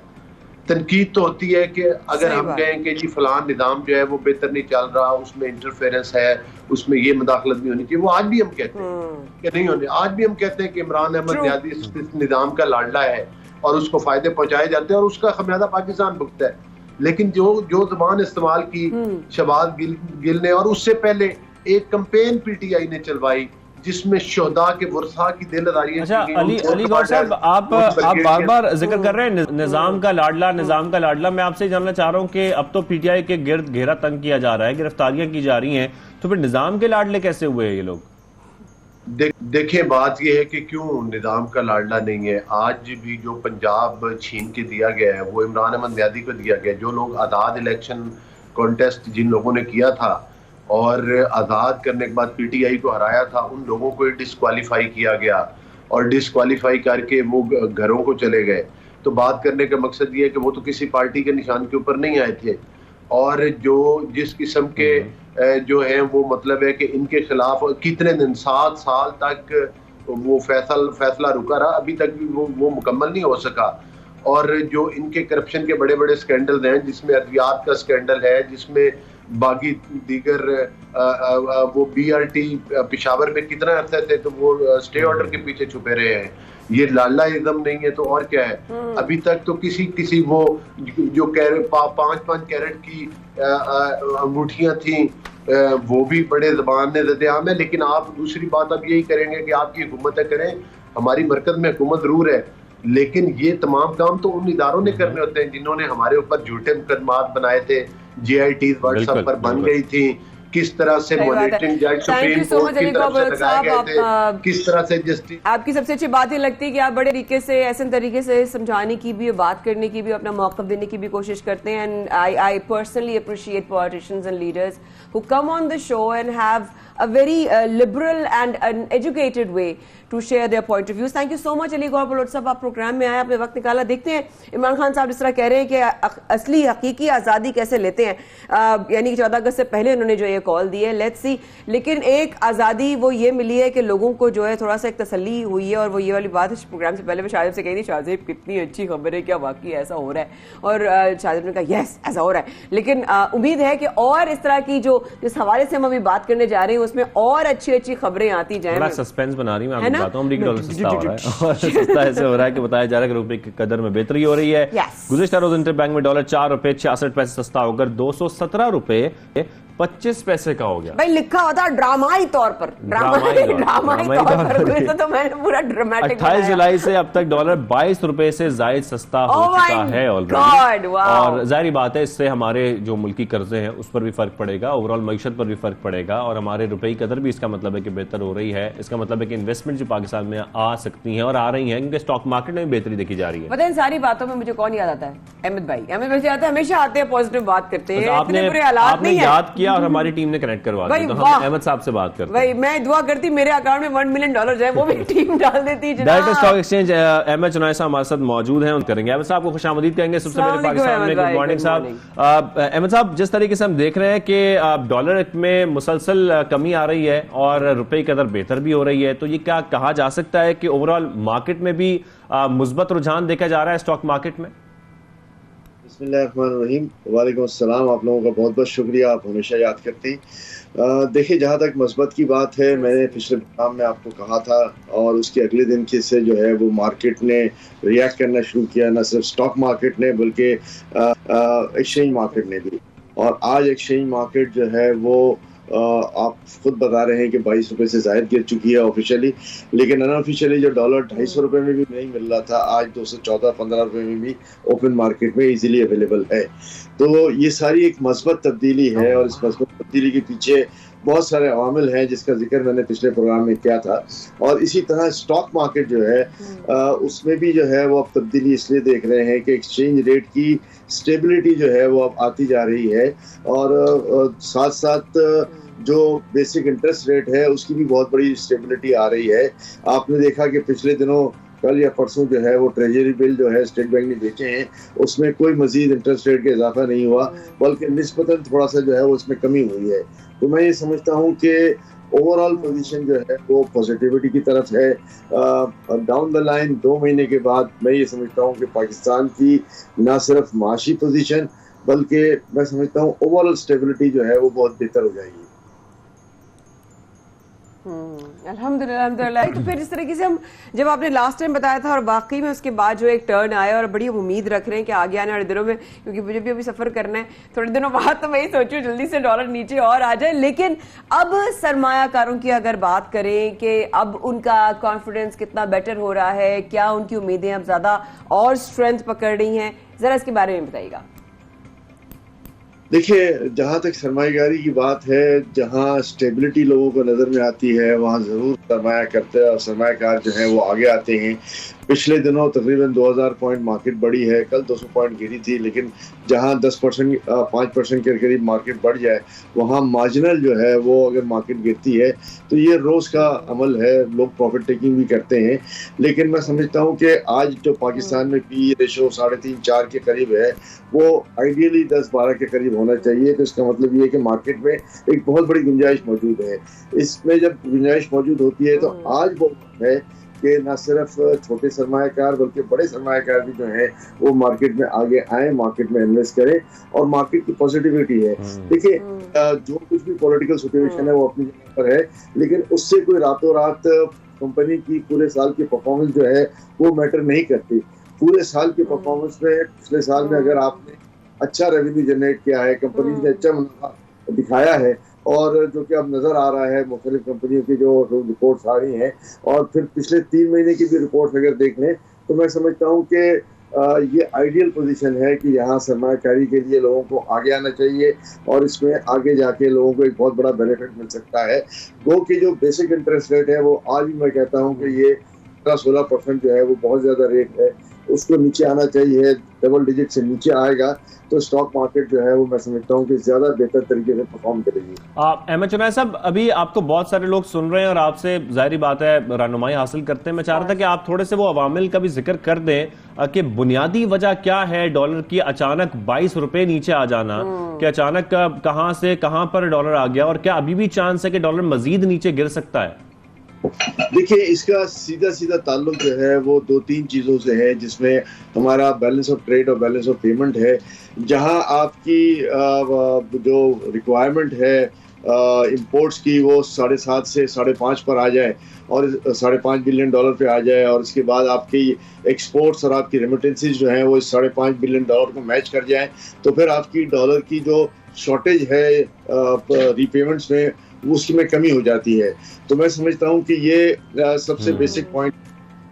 तनकीद तो होती है कि अगर हम कहें कि जी फलान निज़ाम जो है वो बेहतर नहीं चल रहा, उसमें इंटरफेरेंस है, उसमें ये मुदाखलत नहीं होनी चाहिए, वो आज भी हम कहते हैं कि नहीं होने, आज भी हम कहते हैं कि इमरान अहमद न्याजी इस निज़ाम का लाडला है और उसको फायदे पहुंचाए जाते हैं और उसका खमियाजा पाकिस्तान भुगता है। लेकिन जो ज़बान इस्तेमाल की शहबाज गिल ने, और उससे पहले एक कैंपेन पीटीआई ने चलवाई जिसमें शोहदा के वर्सा की दिलदारियां। अच्छा अली गौर साहब, आप बार बार जिक्र कर रहे हैं निजाम का लाडला, निजाम का लाडला। मैं आपसे जानना चाह रहा हूं कि अब तो पीटीआई के गिर्द घेरा तंग किया जा रहा है, गिरफ्तारियां की जा रही हैं, तो फिर निजाम के लाडले कैसे हुए ये लोग? देखिए बात यह है कि क्यों निजाम का लाडला नहीं है। आज भी जो पंजाब छीन के दिया गया है वो इमरान अहमद न्याजी को दिया गया। जो लोग आज़ाद इलेक्शन कॉन्टेस्ट जिन लोगों ने किया था और आज़ाद करने के बाद पीटीआई को हराया था, उन लोगों को डिस्क्वालीफाई किया गया और डिस्क्वालीफाई करके वो घरों को चले गए। तो बात करने का मकसद ये है कि वो तो किसी पार्टी के निशान के ऊपर नहीं आए थे, और जो जिस किस्म के जो है वो मतलब है कि इनके खिलाफ कितने दिन 7 साल तक वो फैसला रुका रहा, अभी तक भी वो मुकम्मल नहीं हो सका। और जो इनके करप्शन के बड़े बड़े स्कैंडल हैं, जिसमें अद्वियात का स्कैंडल है, जिसमें बाकी दीगर वो बीआरटी पेशावर में कितना अर्सा से तो वो स्टे ऑर्डर के पीछे छुपे रहे हैं। ये लाला इज़म नहीं है तो और क्या है। अभी तक तो किसी वो जो 5-5 कैरेट की अंगूठियां थी वो भी बड़े ज़बान ने ज़द-ए-आम है। लेकिन आप दूसरी बात अब यही करेंगे कि आपकी हुकूमतें करें, हमारी मरकज में हुकूमत जरूर है, लेकिन ये तमाम काम तो उन इदारों ने करने होते हैं जिन्होंने हमारे ऊपर झूठे मुकदमात बनाए थे। JITs व्हाट्सएप पर बन गई थी, किस तरह से मॉनिटरिंग जज सुप्रीम कोर्ट की तरफ से लगाए गए थे, किस तरह से जस्टिस। आपकी सबसे अच्छी बात ये लगती है कि आप बड़े तरीके से ऐसे तरीके से समझाने की भी, बात करने की भी, अपना मौक़िफ़ देने की भी कोशिश करते हैं। And I personally appreciate politicians and leaders who come on the show and have a very liberal and an educated way to share their point of views. Thank you so much Ali Gauhar Baloch sahab, आप प्रोग्राम में आए, आपने वक्त निकाला। देखते हैं इमरान खान साहब जिस तरह कह रहे हैं कि असली हकीकी आज़ादी कैसे लेते हैं, यानी कि 14 अगस्त से पहले उन्होंने जो ये कॉल दी है, लेट्स सी। लेकिन एक आज़ादी वो ये मिली है कि लोगों को जो है थोड़ा सा एक तसल्ली हुई है, और वो ये वाली बात है प्रोग्राम से पहले मैं शाहिद से कही थी, शाहिद कितनी अच्छी खबर है, क्या वाकई ऐसा हो रहा है, और शाहिद ने कहा यस ऐसा हो रहा है। लेकिन उम्मीद है कि और इस तरह की जो जिस हवाले से हम अभी बात करने जा रहे हैं उसमें और अच्छी खबरें आती जाएं। बड़ा सस्पेंस बना रही है ना। बताता हूँ, अमरीकी डॉलर सस्ता हो रहा है और सस्ता ऐसे हो रहा है कि बताया जा रहा है कि रुपए की कदर में बेहतरी हो रही है। गुज़िश्ता रोज इंटरबैंक में डॉलर 4 रुपए 66 पैसे सस्ता होकर 217 रुपए 25 पैसे का हो गया। भाई लिखा होता ड्रामाई तौर पर, ड्रामाई तौर पर तो मैंने पूरा ड्रामेटिक 28 जुलाई से अब तक डॉलर 22 रुपए से जायद सस्ता हो चुका है ऑलरेडी। और जाहिर बात है इससे हमारे जो मुल्की कर्जे हैं उस पर भी फर्क पड़ेगा, ओवरऑल मईशत पर भी फर्क पड़ेगा और हमारे रुपए की कदर भी इसका मतलब है कि बेहतर हो रही है। इसका मतलब है कि इन्वेस्टमेंट जो पाकिस्तान में आ सकती है और आ रही है, क्योंकि स्टॉक मार्केट में भी बेहतरी देखी जा रही है। पता है इन सारी बातों में मुझे कौन याद आता है? अहमद भाई। अहमद भाई आता है, हमेशा आते हैं, पॉजिटिव बात करते हैं। आपने याद किया और हमारी टीम ने कनेक्ट करवा दिया, तो हम अहमद साहब से बात करते हैं। भाई मैं दुआ करती मेरे अकाउंट में $1 मिलियन जाए, वो भी टीम डाल देती। डायरेक्टर स्टॉक एक्सचेंज अहमद चुनाई साहब हमारे साथ मौजूद हैं, करेंगे। अहमद साहब को खुशामदीद कहेंगे सबसे पहले पाकिस्तान में। गुड मॉर्निंग साहब। अहमद साहब, जिस तरीके से हम देख रहे हैं कि डॉलर में मुसलसल कमी आ रही है और रुपए की कदर बेहतर भी हो रही है, तो ये क्या कहा जा सकता है कि ओवरऑल मार्केट में भी मुस्बत रुझान देखा जा रहा है स्टॉक मार्केट में? बिस्मिल्लाहिर्रहमानिर्रहीम। वालेकुम अस्सलाम। आप लोगों का बहुत बहुत शुक्रिया, आप हमेशा याद करती। देखिए, जहाँ तक मस्बत की बात है, मैंने पिछले प्रोग्राम में आपको कहा था और उसके अगले दिन के से जो है वो मार्केट ने रिएक्ट करना शुरू किया, न सिर्फ स्टॉक मार्केट ने बल्कि एक्सचेंज मार्केट ने भी। और आज एक्सचेंज मार्केट जो है वो आप खुद बता रहे हैं कि 22 रुपए से ज़ायद गिर चुकी है ऑफिशियली, लेकिन अनऑफिशियली जो डॉलर 250 रुपए में भी नहीं मिल रहा था, आज 214-15 रुपए में भी ओपन मार्केट में इजीली अवेलेबल है। तो ये सारी एक मस्बत तब्दीली है और इस मस्बत तब्दीली के पीछे बहुत सारे अवामिल हैं जिसका जिक्र मैंने पिछले प्रोग्राम में किया था। और इसी तरह स्टॉक मार्केट जो है उसमें भी जो है वो अब तब्दीली इसलिए देख रहे हैं कि एक्सचेंज रेट की स्टेबिलिटी जो है वो अब आती जा रही है और साथ साथ जो बेसिक इंटरेस्ट रेट है उसकी भी बहुत बड़ी स्टेबिलिटी आ रही है। आपने देखा कि पिछले दिनों कल या परसों जो है वो ट्रेजरी बिल जो है स्टेट बैंक ने बेचे हैं, उसमें कोई मजीद इंटरेस्ट रेट का इजाफा नहीं हुआ, बल्कि निस्बतन थोड़ा सा जो है वो उसमें कमी हुई है। तो मैं ये समझता हूँ कि ओवरऑल पोजीशन जो है वो पॉजिटिविटी की तरफ है। डाउन द लाइन 2 महीने के बाद मैं ये समझता हूँ कि पाकिस्तान की ना सिर्फ माशी पोजीशन बल्कि मैं समझता हूँ ओवरऑल स्टेबिलिटी जो है वो बहुत बेहतर हो जाएगी। अल्हम्दुलिल्लाह। तो फिर इस तरीके से हम, जब आपने लास्ट टाइम बताया था और वाकई में उसके बाद जो एक टर्न आया और बड़ी उम्मीद रख रहे हैं कि आगे आने वाले दिनों में, क्योंकि मुझे भी अभी सफर करना है थोड़े दिनों बाद, तो मैं ये सोचूं जल्दी से डॉलर नीचे और आ जाए। लेकिन अब सरमायाकारों की अगर बात करें कि अब उनका कॉन्फिडेंस कितना बेटर हो रहा है, क्या उनकी उम्मीदें अब ज्यादा और स्ट्रेंथ पकड़ रही हैं, जरा इसके बारे में बताइएगा। देखिए, जहाँ तक सरमायाकारी की बात है, जहाँ स्टेबिलिटी लोगों को नज़र में आती है वहाँ ज़रूर सरमाया करते हैं और सरमायाकार जो हैं वो आगे आते हैं। पिछले दिनों तकरीबन 2000 पॉइंट मार्केट बढ़ी है, कल 200 पॉइंट गिरी थी, लेकिन जहां 5% के करीब मार्केट बढ़ जाए वहां मार्जिनल जो है वो अगर मार्केट गिरती है तो ये रोज़ का अमल है, लोग प्रॉफिट टेकिंग भी करते हैं। लेकिन मैं समझता हूं कि आज जो पाकिस्तान में पी रेशो 3.5-4 के करीब है वो आइडियली 10-12 के करीब होना चाहिए। तो इसका मतलब ये है कि मार्केट में एक बहुत बड़ी गुंजाइश मौजूद है। इसमें जब गुंजाइश मौजूद होती है तो आज वो है कि न सिर्फ छोटे सरमायाकार बल्कि बड़े सरमायाकार भी जो है वो मार्केट में आगे आए, मार्केट में इन्वेस्ट करें और मार्केट की पॉजिटिविटी है। देखिए, जो कुछ भी पॉलिटिकल सिचुएशन है वो अपनी जगह पर है, लेकिन उससे कोई रातों रात कंपनी की पूरे साल की परफॉर्मेंस जो है वो मैटर नहीं करती। पूरे साल की परफॉर्मेंस में पिछले साल में अगर आपने अच्छा रेवेन्यू जनरेट किया है, कंपनी ने अच्छा मुनाफा दिखाया है और जो कि अब नजर आ रहा है मुख्तलिफ कंपनियों की जो रिपोर्ट्स आ रही हैं, और फिर पिछले 3 महीने की भी रिपोर्ट्स अगर देख लें तो मैं समझता हूं कि ये आइडियल पोजीशन है कि यहाँ सरमायाकारी के लिए लोगों को आगे आना चाहिए और इसमें आगे जाके लोगों को एक बहुत बड़ा बेनिफिट मिल सकता है। गो कि जो बेसिक इंटरेस्ट रेट है वो आज भी मैं कहता हूँ कि ये 16% जो है वो बहुत ज़्यादा रेट है, उसको नीचे आना चाहिए। डबल डिजिट से नीचे आएगा तो स्टॉक मार्केट जो है वो मैं समझता हूँ कि ज्यादा बेहतर तरीके से परफॉर्म करेगी। अहमद चुनाई साहब, अभी आपको बहुत सारे लोग सुन रहे हैं और आपसे जाहिर बात है रहनुमाई हासिल करते हैं। मैं चाह रहा था कि आप थोड़े से वो अवामिल का भी जिक्र कर दें कि बुनियादी वजह क्या है डॉलर की अचानक 22 रुपए नीचे आ जाना, कि अचानक कहां से कहां पर डॉलर आ गया और क्या अभी भी चांस है कि डॉलर मजीद नीचे गिर सकता है? देखिए, इसका सीधा ताल्लुक जो है वो 2-3 चीज़ों से है, जिसमें हमारा बैलेंस ऑफ ट्रेड और बैलेंस ऑफ पेमेंट है। जहां आपकी जो रिक्वायरमेंट है इंपोर्ट्स की वो 7.5 से 5.5 पर आ जाए और $5.5 बिलियन पे आ जाए, और इसके बाद आपकी एक्सपोर्ट्स और आपकी रेमिटेंसेज जो हैं वो इस $5.5 बिलियन को मैच कर जाए, तो फिर आपकी डॉलर की जो शॉर्टेज है रीपेमेंट्स में उसकी में कमी हो जाती है। तो मैं समझता हूँ कि ये सबसे बेसिक पॉइंट।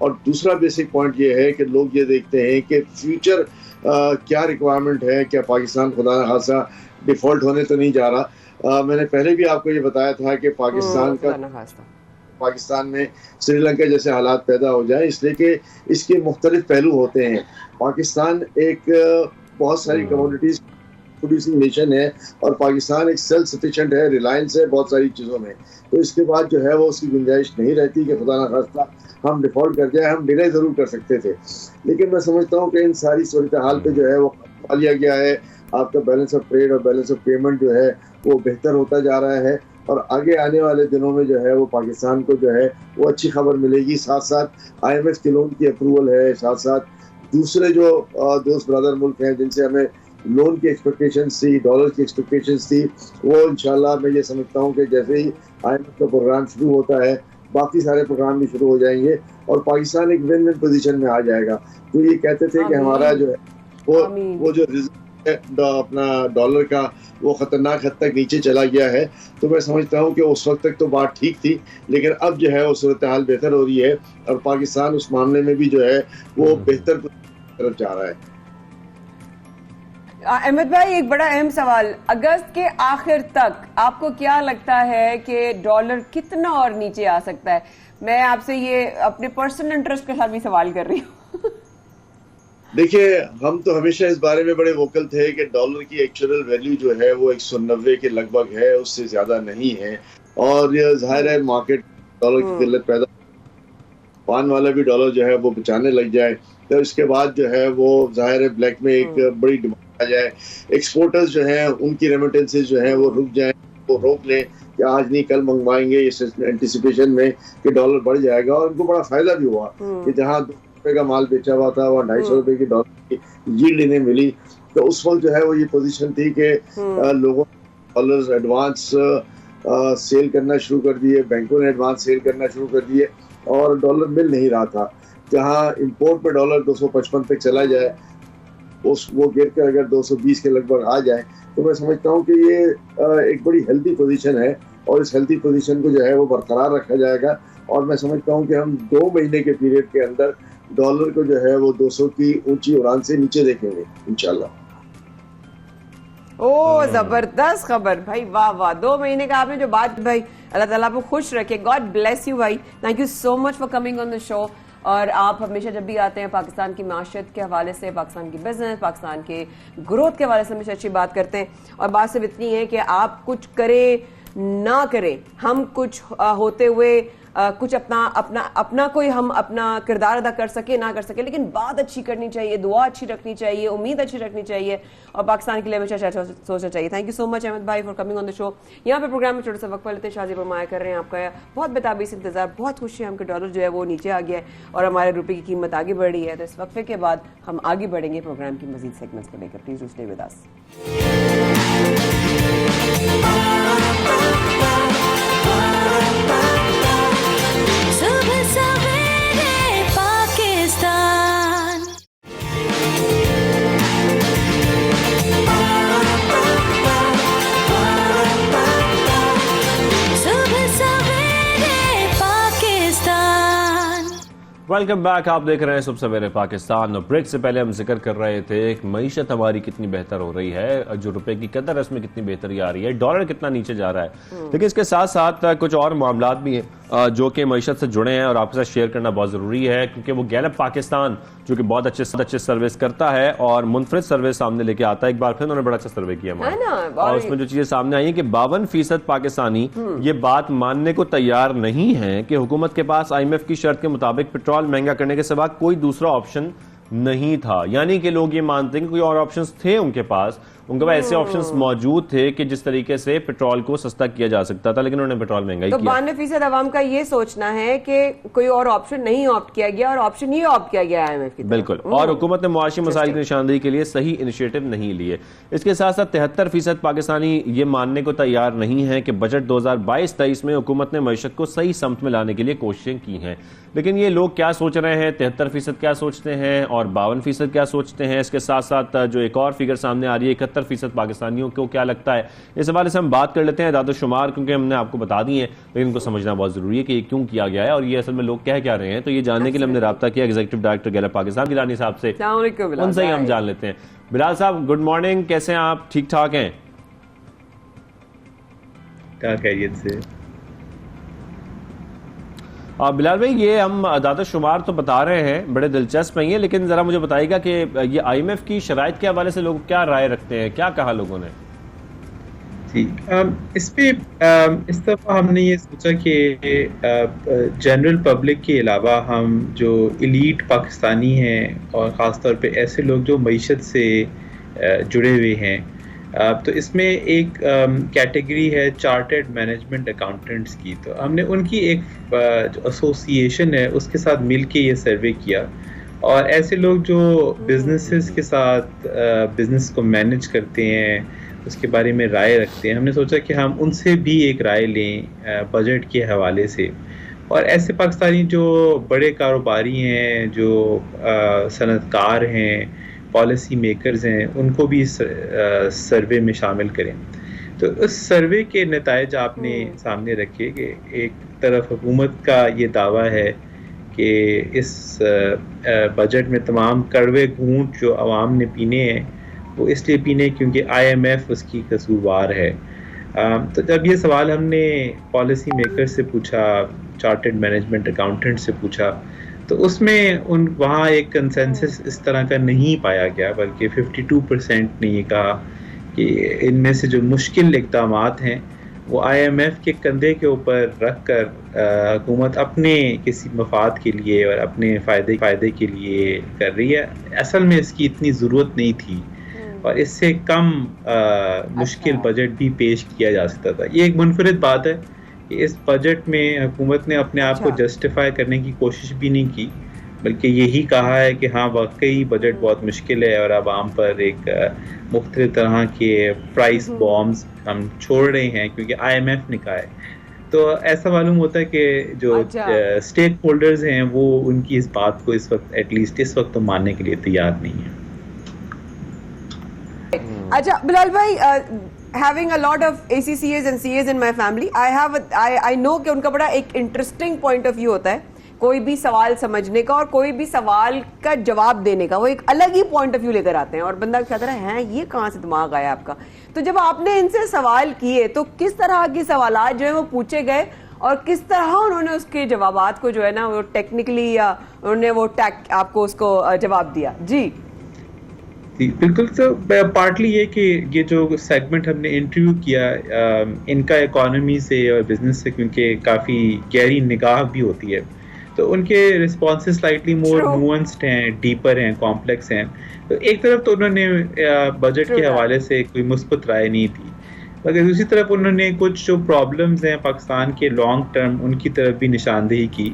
और दूसरा बेसिक पॉइंट ये है कि लोग ये देखते हैं कि फ्यूचर क्या रिक्वायरमेंट है, क्या पाकिस्तान खुदा न खासा डिफॉल्ट होने तो नहीं जा रहा। मैंने पहले भी आपको ये बताया था कि पाकिस्तान में श्रीलंका जैसे हालात पैदा हो जाए, इसलिए कि इसके मुख्तलिफ पहलू होते हैं। पाकिस्तान एक बहुत सारी कमोडिटीज प्रोड्यूसिंग नेशन है और पाकिस्तान एक सेल्फ सफिशिएंट है, रिलायंस है बहुत सारी चीज़ों में। तो इसके बाद जो है वो उसकी गुंजाइश नहीं रहती कि खुदा न खास्ता हम डिफॉल्ट कर जाए। हम डिले ज़रूर कर सकते थे, लेकिन मैं समझता हूँ कि इन सारी सूरत हाल पे जो है वो लिया गया है। आपका बैलेंस ऑफ ट्रेड और बैलेंस ऑफ पेमेंट जो है वो बेहतर होता जा रहा है, और आगे आने वाले दिनों में जो है वो पाकिस्तान को जो है वो अच्छी खबर मिलेगी। साथ साथ IMF के लोन की अप्रूवल है, साथ साथ दूसरे जो दोस्त ब्रदर मुल्क हैं जिनसे हमें लोन की एक्सपेक्टेशंस थी, डॉलर की एक्सपेक्टेशंस थी, वो इंशाल्लाह मैं ये समझता हूँ कि जैसे ही IMF का प्रोग्राम शुरू होता है बाकी सारे प्रोग्राम भी शुरू हो जाएंगे और पाकिस्तान एक विन विन पोजीशन में आ जाएगा। तो ये कहते थे कि हमारा जो है वो जो अपना डॉलर का वो खतरनाक हद तक नीचे चला गया है, तो मैं समझता हूँ कि उस वक्त तक तो बात ठीक थी, लेकिन अब जो है वो सूरत हाल बेहतर हो रही है और पाकिस्तान उस मामले में भी जो है वो बेहतर तरफ जा रहा है। अहमद भाई, एक बड़ा अहम सवाल, अगस्त के आखिर तक आपको क्या लगता है कि डॉलर कितना और नीचे आ सकता है? मैं आपसे ये अपने पर्सनल इंटरेस्ट के साथ भी सवाल कर रही हूँ। देखिए, हम तो हमेशा इस बारे में बड़े वोकल थे कि डॉलर की एक्चुअल वैल्यू जो है वो 190 के लगभग है, उससे ज्यादा नहीं है। और जाहिर है मार्केट डॉलर की किल्लत पैदा, पान वाला भी डॉलर जो है वो बचाने लग जाए तो इसके बाद जो है वो जाहिर है ब्लैक में एक बड़ी डिमांड आ जाए। एक्सपोर्टर्स जो हैं उनकी रेमिटेंसेज जो है वो रुक जाए, वो रोक लें कि आज नहीं कल मंगवाएंगे, इस एंटिसिपेशन में कि डॉलर बढ़ जाएगा। और उनको बड़ा फायदा भी हुआ कि जहाँ ₹2 का माल बेचा हुआ था वहाँ ₹250 की डॉलर की यील्ड इन्हें मिली। तो उस वक्त जो है वो ये पोजीशन थी कि लोगों ने डॉलर एडवांस सेल करना शुरू कर दिए, बैंकों ने एडवांस सेल करना शुरू कर दिए और डॉलर मिल नहीं रहा था। जहाँ इंपोर्ट पे डॉलर 255 तक चला जाए, वो गिर कर अगर 220 के लगभग आ जाए, तो मैं समझता हूँ कि ये एक बड़ी हेल्दी पोजीशन है और इस हेल्दी पोजीशन को जो है वो बरकरार रखा जाएगा। और मैं समझता हूँ कि हम 2 महीने के पीरियड के अंदर डॉलर को जो है वो 200 की ऊंची उड़ान से नीचे देखेंगे इंशाल्लाह। ओ जबरदस्त खबर भाई, वाह वाह। 2 महीने का आपने जो बात, भाई अल्लाह ताला आपको खुश रखे। गॉड ब्लेस यू भाई, thank you so much for coming on the show. और आप हमेशा जब भी आते हैं पाकिस्तान की माशरत के हवाले से, पाकिस्तान की बिजनेस, पाकिस्तान के ग्रोथ के हवाले से हमेशा अच्छी बात करते हैं। और बात सिर्फ इतनी है कि आप कुछ करें ना करें, हम कुछ होते हुए कुछ अपना कोई हम अपना किरदार अदा कर सके ना कर सके, लेकिन बात अच्छी करनी चाहिए, दुआ अच्छी रखनी चाहिए, उम्मीद अच्छी रखनी चाहिए और पाकिस्तान के लिए हमेशा सोचना चाहिए। Thank you so much Ahmed भाई for coming on the show. यहाँ पे प्रोग्राम में छोटा सा वक्फा लेते हैं, शाजी फरमाया कर रहे हैं आपका बहुत बेताबी से इंतजार। बहुत खुशी है हमके डॉलर जो है वो नीचे आ गया है और हमारे रुपये की कीमत आगे बढ़ रही है। तो इस वक्फे के बाद हम आगे बढ़ेंगे प्रोग्राम की मजीद सेगमेंट्स को लेकर। Please stay with us. Welcome back, आप देख रहे हैं सुबह सवेरे पाकिस्तान। और ब्रेक से पहले हम जिक्र कर रहे थे कि मईशत हमारी कितनी बेहतर हो रही है, जो रुपए की कदर है उसमें कितनी बेहतरी आ रही है, डॉलर कितना नीचे जा रहा है। लेकिन इसके साथ साथ कुछ और मामलात भी हैं जो कि मईशत से जुड़े हैं और आपके साथ शेयर करना बहुत जरूरी है, क्योंकि वो गैलप पाकिस्तान जो कि बहुत अच्छे सर्विस करता है और मुनफरिद सर्विस सामने लेके आता है। एक बार फिर उन्होंने बड़ा अच्छा सर्वे किया और उसमें जो चीजें सामने आई है कि 52% पाकिस्तानी ये बात मानने को तैयार नहीं है कि हुकूमत के पास IMF की शर्त के मुताबिक पेट्रोल महंगा करने के सिवा कोई दूसरा ऑप्शन नहीं था। यानी कि लोग ये मानते हैं कि कोई और ऑप्शंस थे उनके पास उनके पास ऐसे ऑप्शंस मौजूद थे कि जिस तरीके से पेट्रोल को सस्ता किया जा सकता था, लेकिन उन्होंने पेट्रोल महंगाई तो किया। 92% आवाम का ये सोचना है कि कोई और ऑप्शन नहीं ऑप्ट किया गया और ऑप्शन ये ऑप्ट किया गया IMF की तरफ। बिल्कुल, और हुकूमत ने मुआशी मसाइल की निशानदेही के लिए सही इनिशिएटिव नहीं लिए। इसके साथ साथ 73% पाकिस्तानी ये मानने को तैयार नहीं है कि बजट 2022-23 में हुकूमत ने मईशत को सही समत में लाने के लिए कोशिशें की हैं। लेकिन ये लोग क्या सोच रहे हैं, 73% क्या सोचते हैं और 52% क्या सोचते हैं, इसके साथ साथ जो एक और फिगर सामने आ रही है 71% पाकिस्तानियों को क्या लगता है, इस हवाले से हम बात कर लेते हैं। दादुशुमार क्योंकि हमने आपको बता दी है, लेकिन इनको समझना बहुत जरूरी है कि ये क्यों किया गया है और ये असल में लोग कह क्या रहे हैं। तो ये जानने के लिए हमने रब्ता किया executive director Gallup Pakistan Gilani sahab से, उनसे ही हम जान लेते हैं। बिलाल साहब, गुड मॉर्निंग, कैसे हैं आप? ठीक ठाक हैं? क्या खैरियत से? बिलाल भाई, ये हम दादा शुमार तो बता रहे हैं, बड़े दिलचस्प नहीं है, लेकिन जरा मुझे बताइएगा कि ये IMF की शराइत के हवाले से लोग क्या राय रखते हैं, क्या कहा लोगों ने? जी, इस पे इस दफ़ा हमने ये सोचा कि जनरल पब्लिक के अलावा हम जो एलीट पाकिस्तानी हैं और ख़ास तौर पे ऐसे लोग जो मईशत से जुड़े हुए हैं, तो इसमें एक कैटेगरी है चार्टर्ड मैनेजमेंट अकाउंटेंट्स की। तो हमने उनकी एक जो एसोसिएशन है उसके साथ मिलके ये सर्वे किया और ऐसे लोग जो बिजनेसेस के साथ बिजनेस को मैनेज करते हैं उसके बारे में राय रखते हैं, हमने सोचा कि हम उनसे भी एक राय लें बजट के हवाले से। और ऐसे पाकिस्तानी जो बड़े कारोबारी हैं, जो सनतकार हैं, पॉलिसी मेकर्स हैं, उनको भी इस सर्वे में शामिल करें। तो उस सर्वे के नतायज आपने सामने रखे कि एक तरफ हुकूमत का ये दावा है कि इस बजट में तमाम कड़वे घूंट जो आवाम ने पीने हैं वो इसलिए पीने क्योंकि IMF उसकी कसूरवार है। तो जब ये सवाल हमने पॉलिसी मेकर से पूछा, चार्टर्ड मैनेजमेंट अकाउंटेंट से पूछा, तो उसमें वहाँ एक कंसेंसस इस तरह का नहीं पाया गया, बल्कि 52% ने ये कहा कि इनमें से जो मुश्किल इक़दामात हैं वो IMF के कंधे के ऊपर रख कर हुकूमत अपने किसी मफाद के लिए और अपने फ़ायदे के लिए कर रही है। असल में इसकी इतनी ज़रूरत नहीं थी और इससे कम मुश्किल बजट भी पेश किया जा सकता था। ये एक मुनफरिद बात है कि इस बजट में हुकूमत ने अपने आप को जस्टिफाई करने की कोशिश भी नहीं की, बल्कि यही कहा है कि हाँ वाकई बजट बहुत मुश्किल है और अब आम पर एक मुख्तलिफ तरह के प्राइस बॉम्ब्स हम छोड़ रहे हैं क्योंकि IMF ने कहा है। तो ऐसा मालूम होता है कि जो स्टेक होल्डर्स हैं वो उनकी इस बात को इस वक्त एटलीस्ट इस वक्त तो मानने के लिए तैयार नहीं है। अच्छा बिलाल भाई, having a lot of ACCAs and CAs in my family, I know कि उनका बड़ा एक इंटरेस्टिंग पॉइंट ऑफ व्यू होता है कोई भी सवाल समझने का और कोई भी सवाल का जवाब देने का। वो एक अलग ही पॉइंट ऑफ व्यू लेकर आते हैं और बंदा कहता है ये कहाँ से दिमाग आया आपका। तो जब आपने इनसे सवाल किए तो किस तरह के सवाल जो है वो पूछे गए और किस तरह उन्होंने उसके जवाबात को जो है ना वो टेक्निकली या उन्होंने वो आपको उसको जवाब दिया? जी बिल्कुल। तो पार्टली ये कि ये जो सेगमेंट हमने इंटरव्यू किया इनका इकोनॉमी से और बिजनेस से क्योंकि काफ़ी गहरी निगाह भी होती है, तो उनके रिस्पॉन्सेस स्लाइटली मोर नुअंस्ड हैं, डीपर हैं, कॉम्प्लेक्स हैं। तो एक तरफ तो उन्होंने बजट के हवाले से कोई मुस्बत राय नहीं दी, मगर दूसरी तरफ उन्होंने कुछ जो प्रॉब्लम्स हैं पाकिस्तान के लॉन्ग टर्म उनकी तरफ भी निशानदेही की।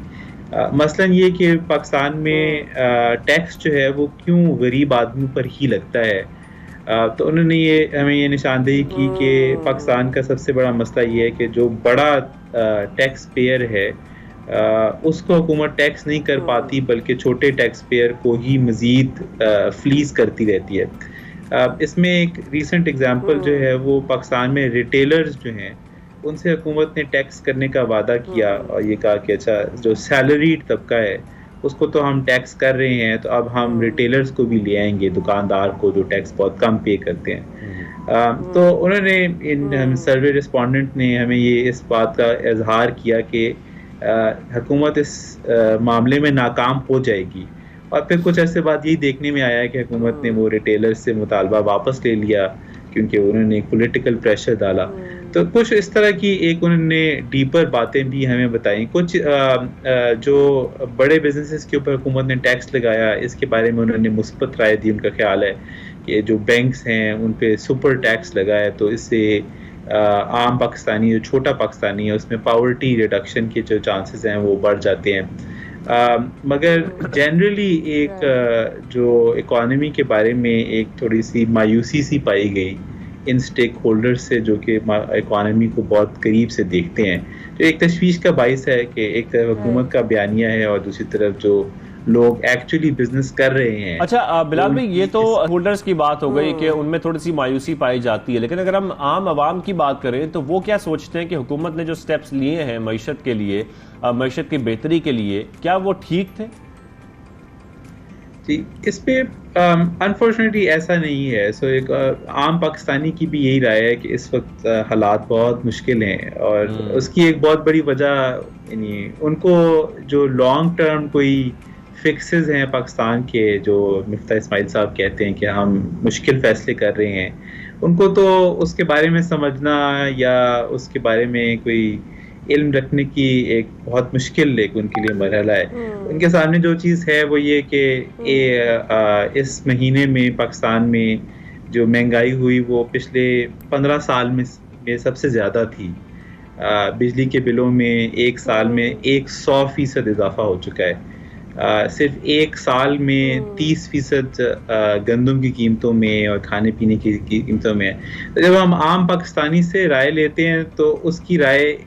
मसलन ये कि पाकिस्तान में टैक्स जो है वो क्यों गरीब आदमी पर ही लगता है। तो उन्होंने हमें ये निशानदेही की कि पाकिस्तान का सबसे बड़ा मसला ये है कि जो बड़ा टैक्स पेयर है उसको हुकूमत टैक्स नहीं कर पाती, बल्कि छोटे टैक्स पेयर को ही मज़ीद फ्लीस करती रहती है। इसमें एक रीसेंट एग्जांपल जो है वो पाकिस्तान में रिटेलर्स जो हैं उनसे हुकूमत ने टैक्स करने का वादा किया और ये कहा कि अच्छा जो सैलरीड तबका है उसको तो हम टैक्स कर रहे हैं, तो अब हम रिटेलर्स को भी ले आएंगे, दुकानदार को जो टैक्स बहुत कम पे करते हैं। तो उन्होंने इन सर्वे रिस्पोंडेंट ने हमें ये इस बात का इजहार किया कि हुकूमत इस मामले में नाकाम हो जाएगी। और फिर कुछ ऐसे बाद यही देखने में आया कि हुकूमत ने वो रिटेलर्स से मुतालबा वापस ले लिया क्योंकि उन्होंने पॉलिटिकल प्रेशर डाला। तो कुछ इस तरह की एक उन्होंने डीपर बातें भी हमें बताई। कुछ जो बड़े बिजनेसेस के ऊपर हुकूमत ने टैक्स लगाया इसके बारे में उन्होंने मुस्बत राय दी। उनका ख्याल है कि जो बैंक्स हैं उन पे सुपर टैक्स लगा है, तो इससे आम पाकिस्तानी, जो छोटा पाकिस्तानी है, उसमें पॉवर्टी रिडक्शन के जो चांसेस हैं वो बढ़ जाते हैं। मगर जनरली एक जो इकॉनमी के बारे में एक थोड़ी सी मायूसी सी पाई गई इन स्टेक होल्डर्स से, जो कि इकॉनमी को बहुत करीब से देखते हैं, तो एक तशवीश का बाइस है कि एक तरफ हुकूमत का बयानिया है और दूसरी तरफ जो लोग एक्चुअली बिजनेस कर रहे हैं। अच्छा बिलाल भाई, ये तो होल्डर्स की बात हो गई कि उनमें थोड़ी सी मायूसी पाई जाती है, लेकिन अगर हम आम आवाम की बात करें तो वो क्या सोचते हैं कि हुकूमत ने जो स्टेप्स लिए हैं मईशत के लिए, मईशत की बेहतरी के लिए, क्या वो ठीक थे? जी, इस पे अनफॉर्चुनेटली ऐसा नहीं है। सो एक आम पाकिस्तानी की भी यही राय है कि इस वक्त हालात बहुत मुश्किल हैं, और उसकी एक बहुत बड़ी वजह, यानी उनको जो लॉन्ग टर्म कोई फिक्सेस हैं पाकिस्तान के, जो मिफ्ता इस्माइल साहब कहते हैं कि हम मुश्किल फैसले कर रहे हैं, उनको तो उसके बारे में समझना या उसके बारे में कोई इल्म रखने की एक बहुत मुश्किल एक उनके लिए मरहला है। उनके सामने जो चीज़ है वो ये कि इस महीने में पाकिस्तान में जो महंगाई हुई वो पिछले 15 साल में सबसे ज़्यादा थी। बिजली के बिलों में एक साल में 100% इजाफा हो चुका है। सिर्फ एक साल में 30% गंदम की कीमतों में और खाने पीने की कीमतों में। तो जब हम आम पाकिस्तानी से राय लेते हैं तो उसकी राय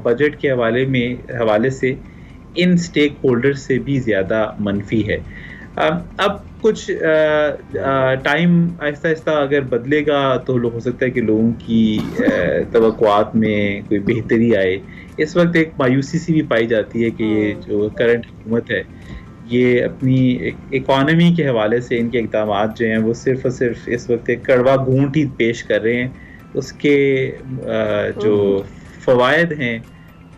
बजट के हवाले से इन स्टेक होल्डर्स से भी ज़्यादा मनफी है। अब कुछ टाइम आहिस्ता आहिस्ता अगर बदलेगा तो हो सकता है कि लोगों की तवक्कुआत में कोई बेहतरी आए। इस वक्त एक मायूसी सी भी पाई जाती है कि ये जो करंट हुकूमत है, ये अपनी इकॉनमी के हवाले से इनके इक़दाम जो हैं वो सिर्फ और सिर्फ इस वक्त एक कड़वा घूंट ही पेश कर रहे हैं। उसके जो फ़वायद हैं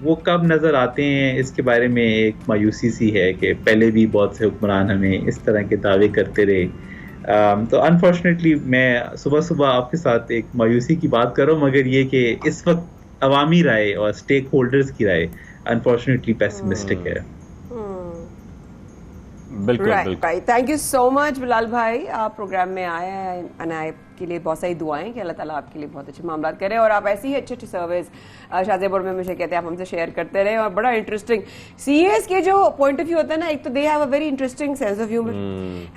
वो कब नज़र आते हैं, इसके बारे में एक मायूसी सी है कि पहले भी बहुत से हुक्मरान हमें इस तरह के दावे करते रहे। तो अनफॉर्चुनेटली मैं सुबह सुबह आपके साथ एक मायूसी की बात कर रहा हूँ, मगर ये कि इस वक्त अवामी राय और स्टेक होल्डर्स की राय अनफॉर्चुनेटली पेसिमिस्टिक है। बिल्कुल right. Thank you so much Bilal भाई, आप प्रोग्राम में आए हैं, आपके लिए बहुत सारी दुआएं कि अल्लाह ताला आपके लिए बहुत अच्छे मामला करें, और आप ऐसी ही अच्छी अच्छी सर्विस शाहजेपुर में मुझे कहते हैं आप हमसे शेयर करते रहे। और बड़ा इंटरेस्टिंग सीएस के जो पॉइंट ऑफ व्यू होता है ना, एक तो they have a very interesting sense of humour,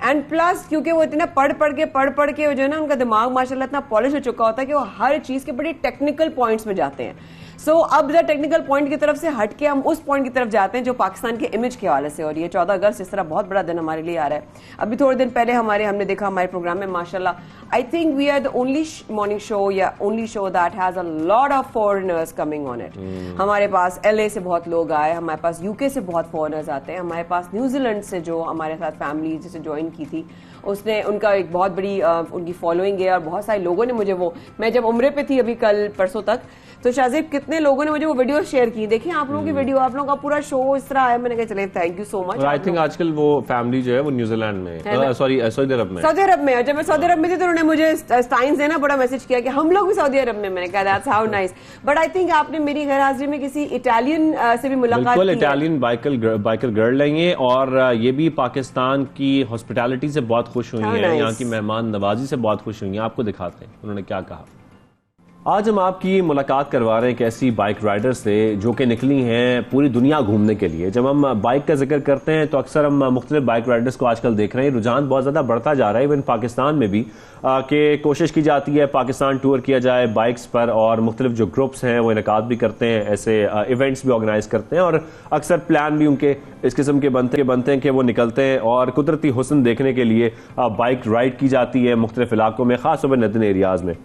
and plus क्योंकि वो इतना पढ़ पढ़ के जो है ना, उनका दिमाग माशाल्लाह इतना पॉलिश हो चुका होता है कि वो हर चीज के बड़े टेक्निकल पॉइंट्स में जाते हैं। सो अब जब टेक्निकल पॉइंट की तरफ से हट के हम उस पॉइंट की तरफ जाते हैं जो पाकिस्तान के इमेज के हवाले से, और ये 14 अगस्त इस तरह बहुत बड़ा दिन हमारे लिए आ रहा है। अभी थोड़े दिन पहले हमने देखा हमारे प्रोग्राम में माशाल्लाह I think we are the only morning show या only show that has a lot of foreigners coming on it. हमारे पास LA से बहुत लोग आए, हमारे पास UK से बहुत फॉरेनर्स आते हैं, हमारे पास न्यूजीलैंड से जो हमारे साथ फैमिली जिसे ज्वाइन की थी उसने, उनका एक बहुत बड़ी उनकी फॉलोइंग है, और बहुत सारे लोगों ने मुझे मैं जब उम्रे पे थी अभी कल परसों तक, तो शाहजेब कितने लोगों ने मुझे वो वीडियो शेयर की, देखिए आप लोगों की वीडियो, आप लोगों का पूरा शो इस तरह आया। मैंने कहा चले thank you so much. I think आजकल वो फैमिली जो है वो न्यूजीलैंड में, सऊदी अरब में जब मैं सऊदी अरब में थी तो उन्होंने मुझे टाइम्स ने ना बड़ा मैसेज किया कि हम लोग भी सऊदी अरब में। मैंने कहा that's how nice. But I think आपने मेरी गैर हाजिरी में किसी इटालियन से भी मुलाकात की। इटालियन बाइकर गर्ल है, और ये भी पाकिस्तान की हॉस्पिटैलिटी से बहुत खुश हुई है, यहाँ की मेहमान नवाजी से बहुत खुश हुई है। आपको दिखाते हैं उन्होंने क्या कहा। आज हम आपकी मुलाकात करवा रहे हैं एक ऐसी बाइक राइडर से जो कि निकली हैं पूरी दुनिया घूमने के लिए। जब हम बाइक का जिक्र करते हैं तो अक्सर हम मुख्तलिफ बाइक राइडर्स को आजकल देख रहे हैं, रुझान बहुत ज़्यादा बढ़ता जा रहा है इवन पाकिस्तान में भी, कि कोशिश की जाती है पाकिस्तान टूर किया जाए बाइक्स पर, और मुख्तलिफ जो ग्रुप्स हैं वो इनकाद भी करते हैं, ऐसे इवेंट्स भी ऑर्गेनाइज करते हैं, और अक्सर प्लान भी उनके इस किस्म के बनते हैं कि वो निकलते हैं और कुदरती हुस्न देखने के लिए बाइक राइड की जाती है मुख्तलिफ इलाकों में, खास तौर पर नदीन एरियाज में।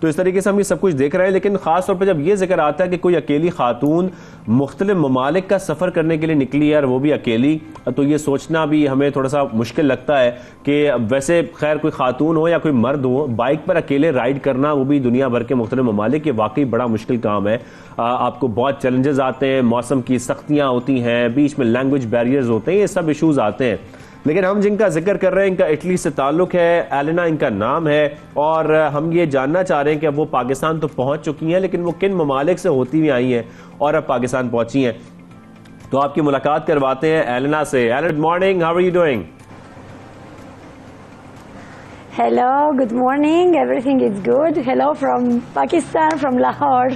तो इस तरीके से हम ये सब कुछ देख रहे हैं, लेकिन खास तौर पर जब ये जिक्र आता है कि कोई अकेली खातून मुख्तलिफ ममालिक का सफ़र करने के लिए निकली है और वो भी अकेली, तो ये सोचना भी हमें थोड़ा सा मुश्किल लगता है कि वैसे खैर कोई खातून हो या कोई मर्द हो, बाइक पर अकेले राइड करना वो भी दुनिया भर के मुख्तलिफ ममालिक, ये वाकई बड़ा मुश्किल काम है। आपको बहुत चैलेंजेस आते हैं, मौसम की सख्तियाँ होती हैं, बीच में लैंग्वेज बैरियर्स होते हैं, ये सब इशूज़ आते हैं। लेकिन हम जिनका जिक्र कर रहे हैं इनका इटली से ताल्लुक है, एलेना इनका नाम है, और हम ये जानना चाह रहे हैं कि अब वो पाकिस्तान तो पहुंच चुकी हैं, लेकिन वो किन ममालिक से होती हुई आई हैं और अब पाकिस्तान पहुंची हैं। तो आपकी मुलाकात करवाते हैं एलेना से। Elena, good morning, how are you doing? Hello, good morning. Everything is good. Hello from Pakistan, from Lahore.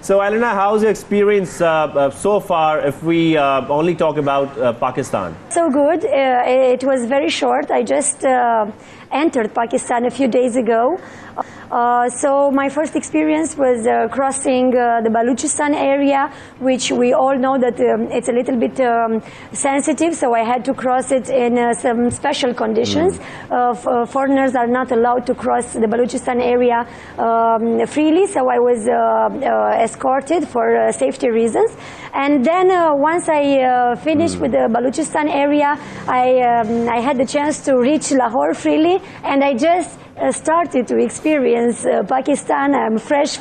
So, Elena, how's your experience so far if we only talk about Pakistan? So good. It was very short. I just entered Pakistan a few days ago. So my first experience was crossing the Balochistan area, which we all know that it's a little bit sensitive, so I had to cross it in some special conditions. Foreigners are not allowed to cross the Balochistan area freely, so I was escorted for safety reasons. And then once I finished with the Balochistan area, I had the chance to reach Lahore freely, and I just started to experience Pakistan. I'm fresh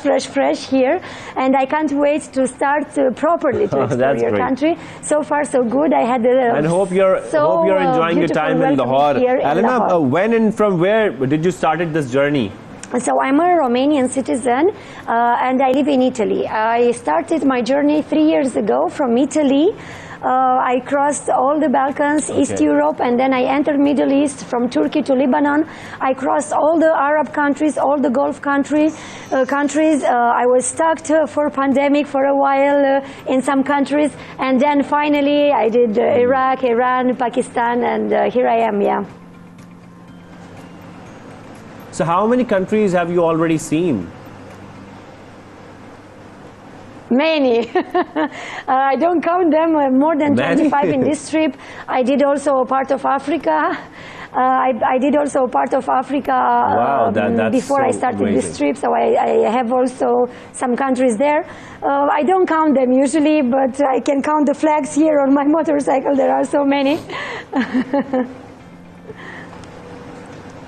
here, and I can't wait to start properly to explore your country. So far, so good. I had and hope you're enjoying your time in Lahore. Elena, when and from where did you started this journey? So I'm a Romanian citizen, and I live in Italy. I started my journey 3 years ago from Italy. I crossed all the Balkans, East Europe, and then I entered Middle East from Turkey to Lebanon. I crossed all the Arab countries, all the Gulf countries. I was stuck for pandemic for a while in some countries, and then finally I did Iraq, Iran, Pakistan, and here I am, yeah. So how many countries have you already seen? Many. I don't count them, more than 25 in this trip. I did also a part of Africa. I did also a part of Africa before I started this trip, so I have also some countries there. I don't count them usually, but I can count the flags here on my motorcycle. There are so many.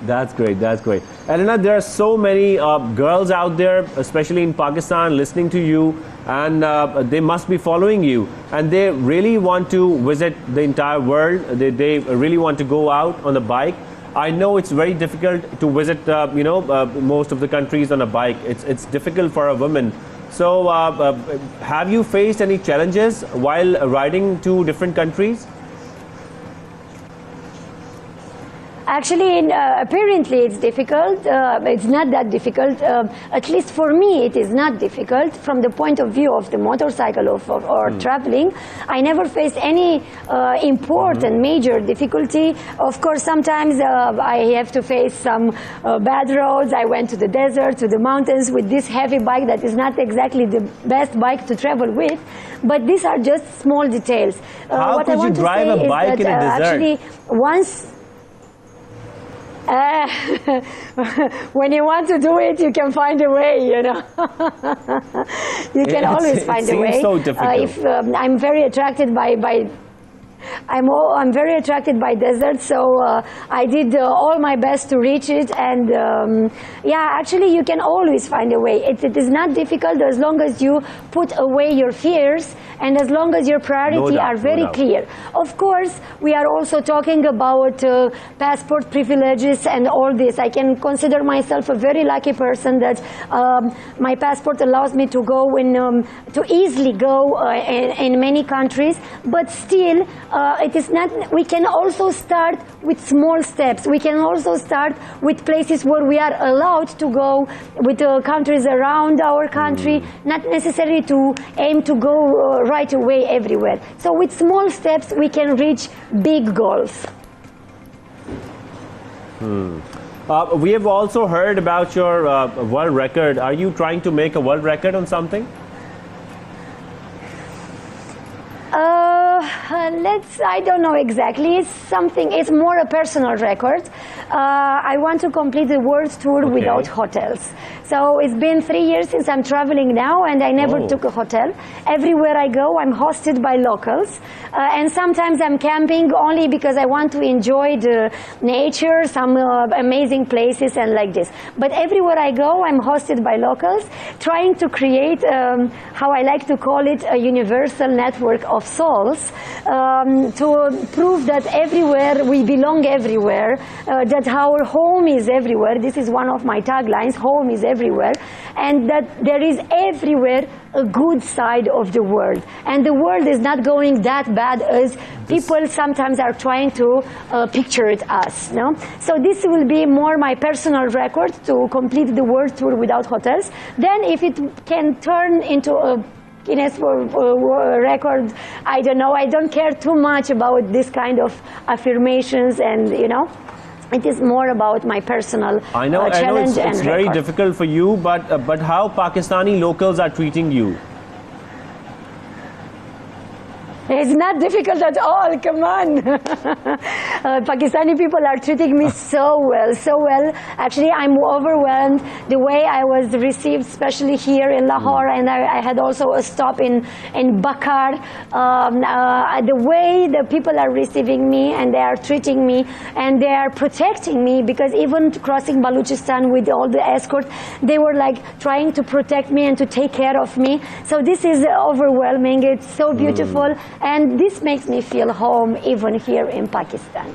That's great, that's great. Elena, there are so many girls out there, especially in Pakistan, listening to you, and they must be following you, and they really want to visit the entire world. They really want to go out on a bike. I know it's very difficult to visit, most of the countries on a bike. It's difficult for a woman. So have you faced any challenges while riding to different countries? Actually, apparently it's difficult. It's not that difficult. At least for me, it is not difficult from the point of view of the motorcycle or traveling. I never faced any important major difficulty. Of course, sometimes I have to face some bad roads. I went to the desert, to the mountains with this heavy bike that is not exactly the best bike to travel with. But these are just small details. How could you drive a bike in a desert? Actually, once. When you want to do it, you can find a way, you know. You can always find a way. It seems so difficult. I'm very attracted by I'm very attracted by deserts, so I did all my best to reach it, and yeah, actually you can always find a way. It is not difficult as long as you put away your fears and as long as your priorities are very clear. Of course, we are also talking about passport privileges and all this. I can consider myself a very lucky person that my passport allows me to go to easily go in many countries, but still it is not. We can also start with small steps. We can also start with places where we are allowed to go, with countries around our country, not necessarily to aim to go right away everywhere. So with small steps we can reach big goals. We have also heard about your world record. Are you trying to make a world record on something? I don't know exactly. It's more a personal record. I want to complete the world tour without hotels. So it's been 3 years since I'm traveling now, and I never took a hotel. Everywhere I go, I'm hosted by locals. And sometimes I'm camping only because I want to enjoy the nature, some amazing places and like this. But everywhere I go, I'm hosted by locals, trying to create, how I like to call it, a universal network of souls, to prove that everywhere, we belong everywhere, that our home is everywhere. This is one of my taglines, home is everywhere, and that there is everywhere a good side of the world. And the world is not going that bad as people sometimes are trying to picture it us, no? So this will be more my personal record to complete the world tour without hotels. Then if it can turn into a Guinness record, I don't know, I don't care too much about this kind of affirmations, and you know, it is more about my personal challenge. It's very difficult for you, but how Pakistani locals are treating you? It's not difficult at all, come on. Pakistani people are treating me so well, so well. Actually, I'm overwhelmed the way I was received, especially here in Lahore, and I had also a stop in Bakar. The way the people are receiving me, and they are treating me, and they are protecting me, because even crossing Balochistan with all the escort, they were like trying to protect me and to take care of me. So this is overwhelming. It's so beautiful. And this makes me feel home even here in Pakistan.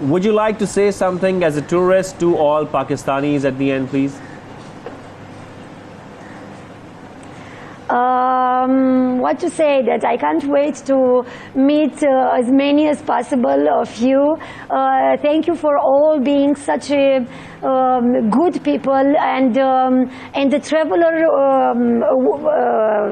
Would you like to say something as a tourist to all Pakistanis at the end, please? What to say, that I can't wait to meet as many as possible of you. Thank you for all being such a good people, and the traveler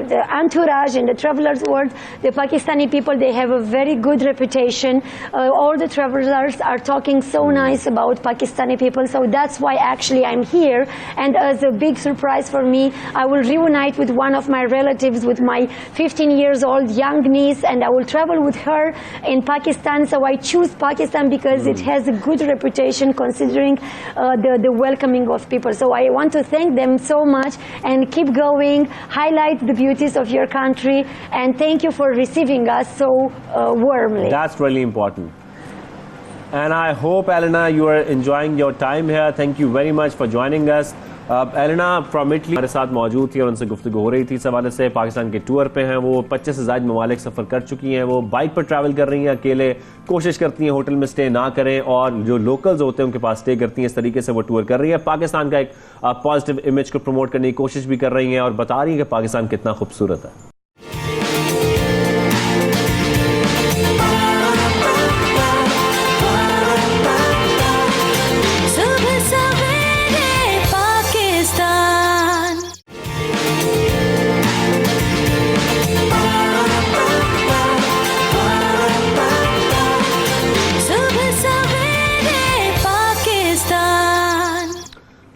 the entourage in the travelers world, the Pakistani people, they have a very good reputation. All the travelers are talking so nice about Pakistani people, so that's why actually I'm here. And as a big surprise for me, I will reunite with one of my relatives, with my 15 years old young niece, and I will travel with her in Pakistan. So I choose Pakistan because it has a good reputation, considering the welcoming of people. So I want to thank them so much, and keep going, highlight the beauties of your country, and thank you for receiving us so warmly. That's really important. And I hope, Elena, you are enjoying your time here. Thank you very much for joining us. Elena from Italy हमारे साथ मौजूद थी और उनसे गुफ्तगू हो रही थी इस हवाले से। पाकिस्तान के टूर पे हैं वो, 25 से ज़ायद ममालिक सफ़र कर चुकी हैं, वो बाइक पर ट्रैवल कर रही हैं, अकेले कोशिश करती हैं होटल में स्टे ना करें, और जो लोकल्स होते हैं उनके पास स्टे करती हैं। इस तरीके से वो टूर कर रही है, पाकिस्तान का एक पॉजिटिव इमेज को प्रमोट करने की कोशिश भी कर रही हैं, और बता रही हैं कि पाकिस्तान कितना खूबसूरत है।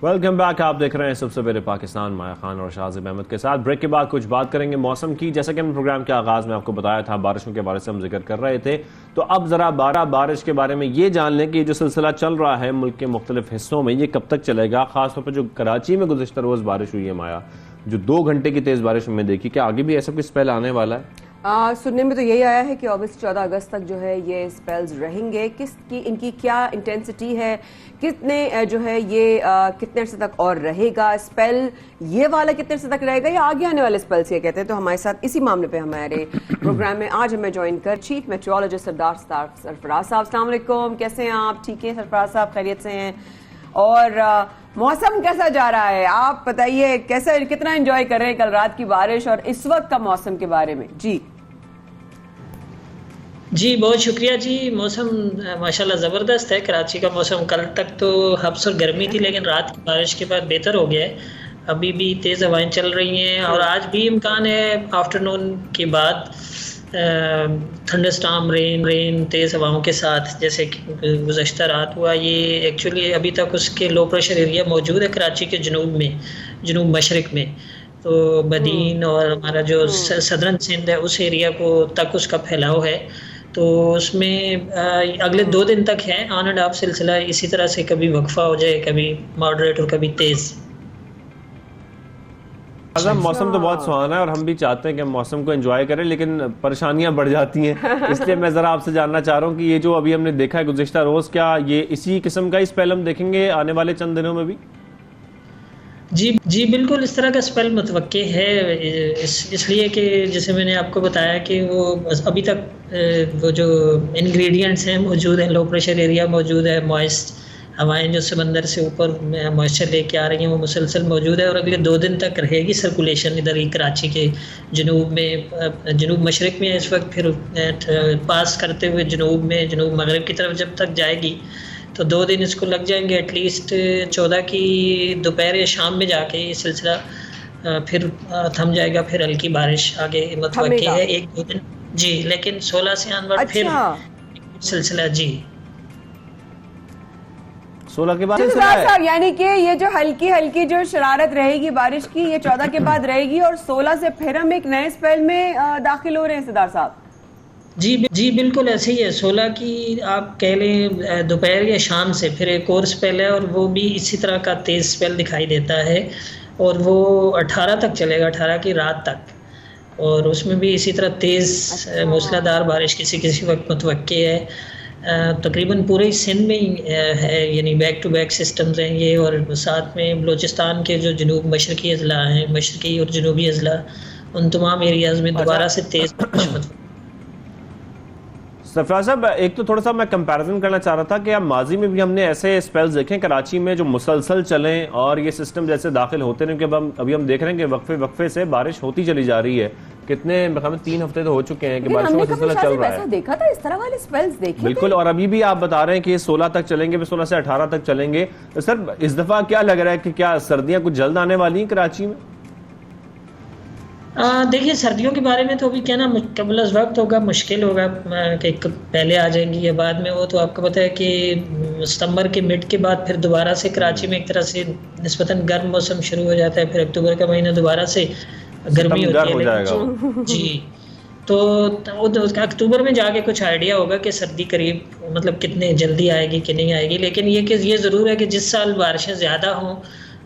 वेलकम बैक, आप देख रहे हैं सबसे पहले पाकिस्तान, माया खान और शाहज़ेब अहमद के साथ। ब्रेक के बाद कुछ बात करेंगे मौसम की। जैसा कि हमने प्रोग्राम के आगाज़ में आपको बताया था, बारिशों के बारे से हम जिक्र कर रहे थे, तो अब ज़रा बारिश के बारे में ये जान लें कि ये जो सिलसिला चल रहा है मुल्क के मुख्तलिफ हिस्सों में, ये कब तक चलेगा। ख़ासतौर पर जो कराची में गुज़िश्ता रोज़ बारिश हुई है माया, जो 2 घंटे की तेज़ बारिश हमने देखी, क्या आगे भी ऐसा कोई स्पेल आने वाला है? सुनने में तो यही आया है कि ऑगस्ट 14 अगस्त तक जो है ये स्पेल्स रहेंगे। किसकी इनकी क्या इंटेंसिटी है, कितने जो है ये कितने अर्से तक और रहेगा स्पेल, ये वाला कितने अर्से तक रहेगा, या आगे आने वाले स्पेल्स ये कहते हैं। तो हमारे साथ इसी मामले पे हमारे प्रोग्राम में आज हमें ज्वाइन कर चीफ मेट्रोलॉजिस्ट सरफराज साहब। अस्सलाम वालेकुम, कैसे हैं आप? ठीक है सरफराज साहब, खैरियत से हैं? और मौसम कैसा जा रहा है, आप बताइए, कैसे कितना एंजॉय कर रहे हैं कल रात की बारिश और इस वक्त का मौसम के बारे में? जी बहुत शुक्रिया जी। मौसम माशाल्लाह ज़बरदस्त है। कराची का मौसम कल तक तो हब्स और गर्मी थी, लेकिन रात की बारिश के बाद बेहतर हो गया है। अभी भी तेज़ हवाएं चल रही हैं, और आज भी इम्कान है आफ्टरनून के बाद थंडरस्टॉर्म, रेन तेज़ हवाओं के साथ, जैसे कि गुज़श्ता रात हुआ। ये एक्चुअली अभी तक उसके लो प्रेशर एरिया मौजूद है कराची के जनूब में, जनूब मशरक़ में, तो बदीन और हमारा जो सदरन सिंध है उस एरिया को तक उसका फैलाव है। तो उसमें अगले 2 दिन तक है ऑन एंड ऑफ सिलसिला, इसी तरह से कभी वक्फा हो जाए, कभी मॉडरेट और कभी तेज़। मौसम तो बहुत सुहाना है और हम भी चाहते हैं कि हम मौसम को एंजॉय करें, लेकिन परेशानियां बढ़ जाती हैं। इसलिए मैं ज़रा आपसे जानना चाह रहा हूं कि ये जो अभी हमने देखा है गुज़िश्ता रोज़, क्या ये इसी किस्म का ही स्पेल हम देखेंगे आने वाले चंद दिनों में भी? जी बिल्कुल, इस तरह का स्पेल मुतवक्के है, इसलिए कि जैसे मैंने आपको बताया कि वो अभी तक वो जो इंग्रेडिएंट्स हैं मौजूद हैं, लो प्रेशर एरिया मौजूद है, मॉइस्ट हवाएं जो समंदर से ऊपर मॉइस्चर लेके आ रही हैं वो मुसलसल मौजूद है और अगले 2 दिन तक रहेगी सर्कुलेशन इधर ही कराची के जनूब में, जनूब मशरक़ में इस वक्त, फिर पास करते हुए जनूब में, जनूब मगरब की तरफ जब तक जाएगी तो 2 दिन इसको लग जाएंगे। एटलीस्ट 14 की दोपहर या शाम में जाके ये सिलसिला फिर थम जाएगा, फिर हल्की बारिश आगे मुतवक्की है 1-2 दिन जी, लेकिन 16 से आनवर फिर सिलसिला जी 16 के बाद यानी कि ये जो हल्की हल्की जो शरारत रहेगी बारिश की ये 14 के बाद रहेगी और 16 से फिर हम एक नए स्पेल में दाखिल हो रहे हैं सरदार साहब। जी बिल्कुल ऐसे ही है। 16 की आप कह लें दोपहर या शाम से फिर एक और स्पेल है और वो भी इसी तरह का तेज़ स्पेल दिखाई देता है और वो 18 तक चलेगा, 18 की रात तक, और उसमें भी इसी तरह तेज़ मूसलाधार बारिश किसी वक्त मुतवक्की है। तकरीबन पूरे सिंध में ही है, यानी बैक टू बैक सिस्टम्स हैं ये, और साथ में बलूचिस्तान के जो जनूब मशरकी अजला हैं, मशरकी और जनूबी अजला, उन तमाम एरियाज़ में दोबारा से तेज़ बारिश। सरफराज साहब, एक तो थोड़ा सा मैं कंपैरिजन करना चाह रहा था कि अब माजी में भी हमने ऐसे स्पेल्स देखे कराची में जो मुसलसल चलें और ये सिस्टम जैसे दाखिल होते रहे, कि अभी हम देख रहे हैं कि वक्फे से बारिश होती चली जा रही है। कितने 3 हफ्ते तो हो चुके हैं कि बारिश का सिलसिला चल रहा है। देखा था इस तरह वाले स्पेल्स देखे बिल्कुल, और अभी भी आप बता रहे हैं कि ये 16 तक चलेंगे, फिर 16 से 18 तक चलेंगे। तो सर इस दफा क्या लग रहा है कि क्या सर्दियां कुछ जल्द आने वाली हैं कराची में? देखिए, सर्दियों के बारे में तो अभी कहना कबल अज़ वक्त होगा, मुश्किल होगा कि पहले आ जाएंगी या बाद में। वो तो आपको पता है कि सितंबर के मिड के बाद फिर दोबारा से कराची में एक तरह से निस्बतन गर्म मौसम शुरू हो जाता है, फिर अक्टूबर का महीना दोबारा से गर्मी होती है जी। तो अक्टूबर में जाके कुछ आइडिया होगा कि सर्दी करीब मतलब कितने जल्दी आएगी कि नहीं आएगी। लेकिन ये ज़रूर है कि जिस साल बारिशें ज़्यादा हों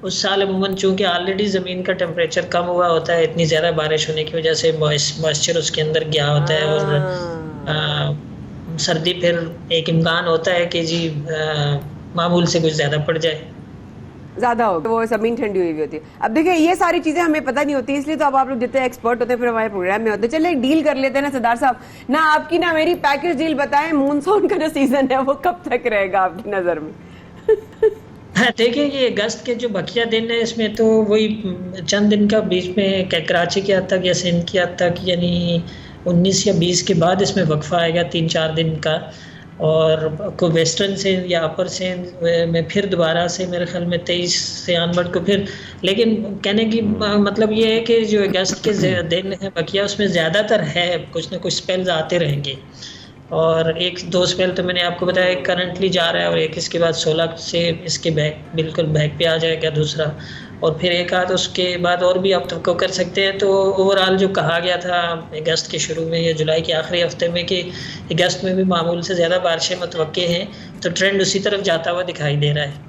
उस साल अमूमन चूँकि ऑलरेडी ज़मीन का टेम्परेचर कम हुआ होता है, इतनी ज़्यादा बारिश होने की वजह से मॉइस्चर उसके अंदर गया होता है और सर्दी फिर एक इम्कान होता है कि जी मामूल से कुछ ज़्यादा पड़ जाए, ज़्यादा हो, वो ज़मीन ठंडी हुई होती है। अब देखिए ये सारी चीज़ें हमें पता नहीं होती, इसलिए तो अब आप लोग जितने एक्सपर्ट होते हैं फिर हमारे प्रोग्राम में होते हैं। चलिए डील कर लेते हैं ना सरदार साहब, ना आपकी ना मेरी पैकेज डील बताएं, मानसून का जो सीज़न है वो कब तक रहेगा आपकी नज़र में? देखिए, ये अगस्त के जो बकिया दिन है इसमें तो वही चंद दिन का बीच में कराची की हद तक या सिंध की हद तक, यानी 19 या 20 के बाद इसमें वक्फा आएगा 3-4 दिन का, और को वेस्टर्न सिंध या अपर सिंध में फिर दोबारा से मेरे ख्याल में 23 से आनवर्ड को फिर। लेकिन कहने की मतलब ये है कि जो अगस्त के दिन है बकिया उसमें ज़्यादातर है कुछ ना कुछ स्पेल्स आते रहेंगे, और 1-2 स्पेल तो मैंने आपको बताया करंटली जा रहा है, और एक इसके बाद 16 से इसके बिल्कुल बैक पे आ जाएगा दूसरा, और फिर एक आध उसके बाद और भी आप तो कर सकते हैं। तो ओवरऑल जो कहा गया था अगस्त के शुरू में या जुलाई के आखिरी हफ्ते में कि अगस्त में भी मामूल से ज़्यादा बारिशें मुतवक्के हैं, तो ट्रेंड उसी तरफ जाता हुआ दिखाई दे रहा है।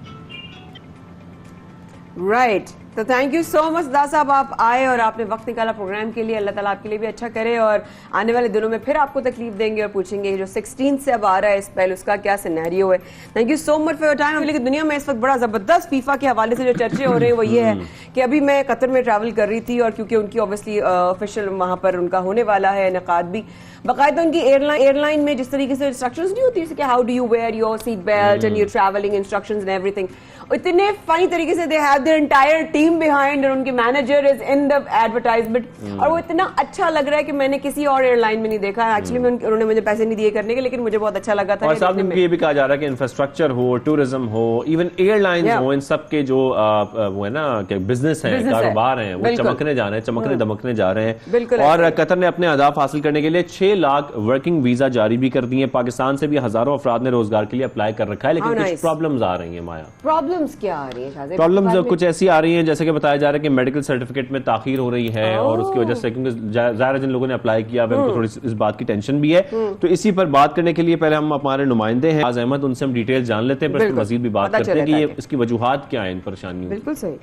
राइट, तो थैंक यू सो मच सरदार साहब, आप आए और आपने वक्त निकाला प्रोग्राम के लिए। अल्लाह ताला आपके लिए भी अच्छा करे, और आने वाले दिनों में फिर आपको तकलीफ देंगे और पूछेंगे जो 16 से अब आ रहा है स्पेल उसका क्या सिनेरियो है। Thank you so much for your time. लेकिन दुनिया में इस वक्त बड़ा जबरदस्त फीफा के हवाले से जो चर्चे हो रहे हैं वो ये है कि अभी मैं कतर में ट्रैवल कर रही थी, और क्योंकि उनकी ऑब्वियसली ऑफिशियल वहां पर उनका होने वाला है इनेकाद भी, बाकायदा उनकी एयरलाइन में जिस तरीके से इंस्ट्रक्शंस नहीं होती कि how do you wear your seat belt and your travelling instructions and everything, इतने फनी तरीके से they have their entire team behind, और उनके manager is in the advertisement, और वो इतना अच्छा लग रहा है कि मैंने किसी और एयरलाइन में नहीं देखा। एक्चुअली उन्होंने मुझे पैसे नहीं दिए करने के, लेकिन मुझे बहुत अच्छा लगा था। और साथ में ये भी कहा जा रहा है कि इंफ्रास्ट्रक्चर हो, टूरिज्म हो, इवन एयरलाइंस हो, इन सब के जो वो है ना कि बिजनेस है, कारोबार है, वो चमकने जा रहे हैं, चमकने दमकने जा रहे हैं। और कतर ने अपने अहदाफ हासिल करने के लिए 6 लाख वर्किंग वीजा जारी भी कर दिए। पाकिस्तान से भी हजारों अफराद ने रोजगार के लिए अप्लाई कर रखा है, लेकिन कुछ प्रॉब्लम्स आ रही हैं। माया, प्रॉब्लम्स क्या आ रही है? प्रॉब्लम्स कुछ ऐसी आ रही हैं जैसे कि बताया जा रहा है कि मेडिकल सर्टिफिकेट में ताखीर हो रही है, और उसकी वजह से क्योंकि ज़ाहिर जिन लोगों ने अप्लाई किया उनको थोड़ी इस बात की टेंशन भी है। तो इसी पर बात करने के लिए पहले हम हमारे नुमाइंदे हैं आज अहमद, उनसे हम डिटेल जान लेते हैं, पर मजीद भी बात करते हैं कि ये इसकी वजूहात क्या है इन परेशानियों। बिल्कुल सही।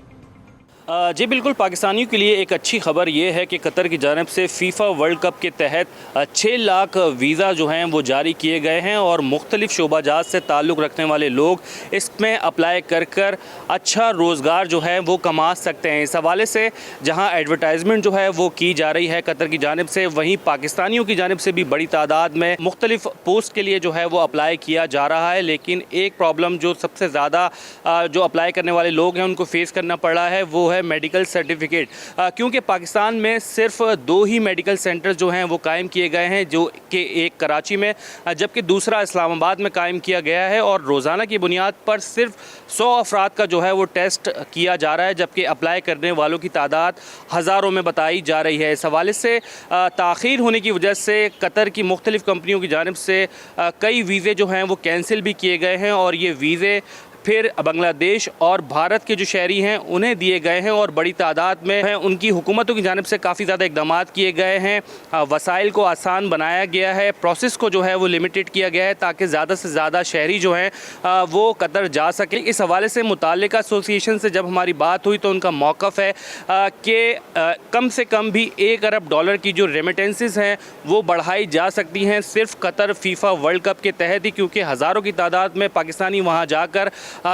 जी बिल्कुल, पाकिस्तानियों के लिए एक अच्छी खबर ये है कि कतर की जानिब से फीफा वर्ल्ड कप के तहत 6 लाख वीज़ा जो हैं वो जारी किए गए हैं और मुख्तलिफ शोबाजात से ताल्लुक़ रखने वाले लोग इसमें अप्लाई कर अच्छा रोज़गार जो है वो कमा सकते हैं। इस हवाले से जहां एडवर्टाइजमेंट जो है वो की जा रही है कतर की जानिब से, वहीं पाकिस्तानियों की जानिब से भी बड़ी तादाद में मुख्तलिफ पोस्ट के लिए जो है वो अप्लाई किया जा रहा है। लेकिन एक प्रॉब्लम जो सबसे ज़्यादा जो अप्लाई करने वाले लोग हैं उनको फेस करना पड़ रहा है वो है मेडिकल सर्टिफिकेट, क्योंकि पाकिस्तान में सिर्फ 2 ही मेडिकल सेंटर जो हैं वो कायम किए गए हैं, जो कि एक कराची में जबकि दूसरा इस्लामाबाद में कायम किया गया है और रोज़ाना की बुनियाद पर सिर्फ 100 अफराद का जो है वो टेस्ट किया जा रहा है, जबकि अप्लाई करने वालों की तादाद हज़ारों में बताई जा रही है। इस हवाले से ताख़ीर होने की वजह से कतर की मुख्तलिफ़ कंपनियों की जानिब से कई वीज़े जो हैं वो कैंसिल भी किए गए हैं और ये वीज़े फिर बांग्लादेश और भारत के जो शहरी हैं उन्हें दिए गए हैं और बड़ी तादाद में हैं। उनकी हुकूमतों की जानिब से काफ़ी ज़्यादा इक़दाम किए गए हैं, वसाइल को आसान बनाया गया है, प्रोसेस को जो है वो लिमिटेड किया गया है ताकि ज़्यादा से ज़्यादा शहरी जो हैं वो कतर जा सके। इस हवाले से मुताल्लिका एसोसिएशन से जब हमारी बात हुई तो उनका मौक़िफ़ है कि कम से कम भी $1 अरब की जो रेमिटेंसेस हैं वो बढ़ाई जा सकती हैं सिर्फ कतर फीफा वर्ल्ड कप के तहत ही, क्योंकि हज़ारों की तादाद में पाकिस्तानी वहाँ जाकर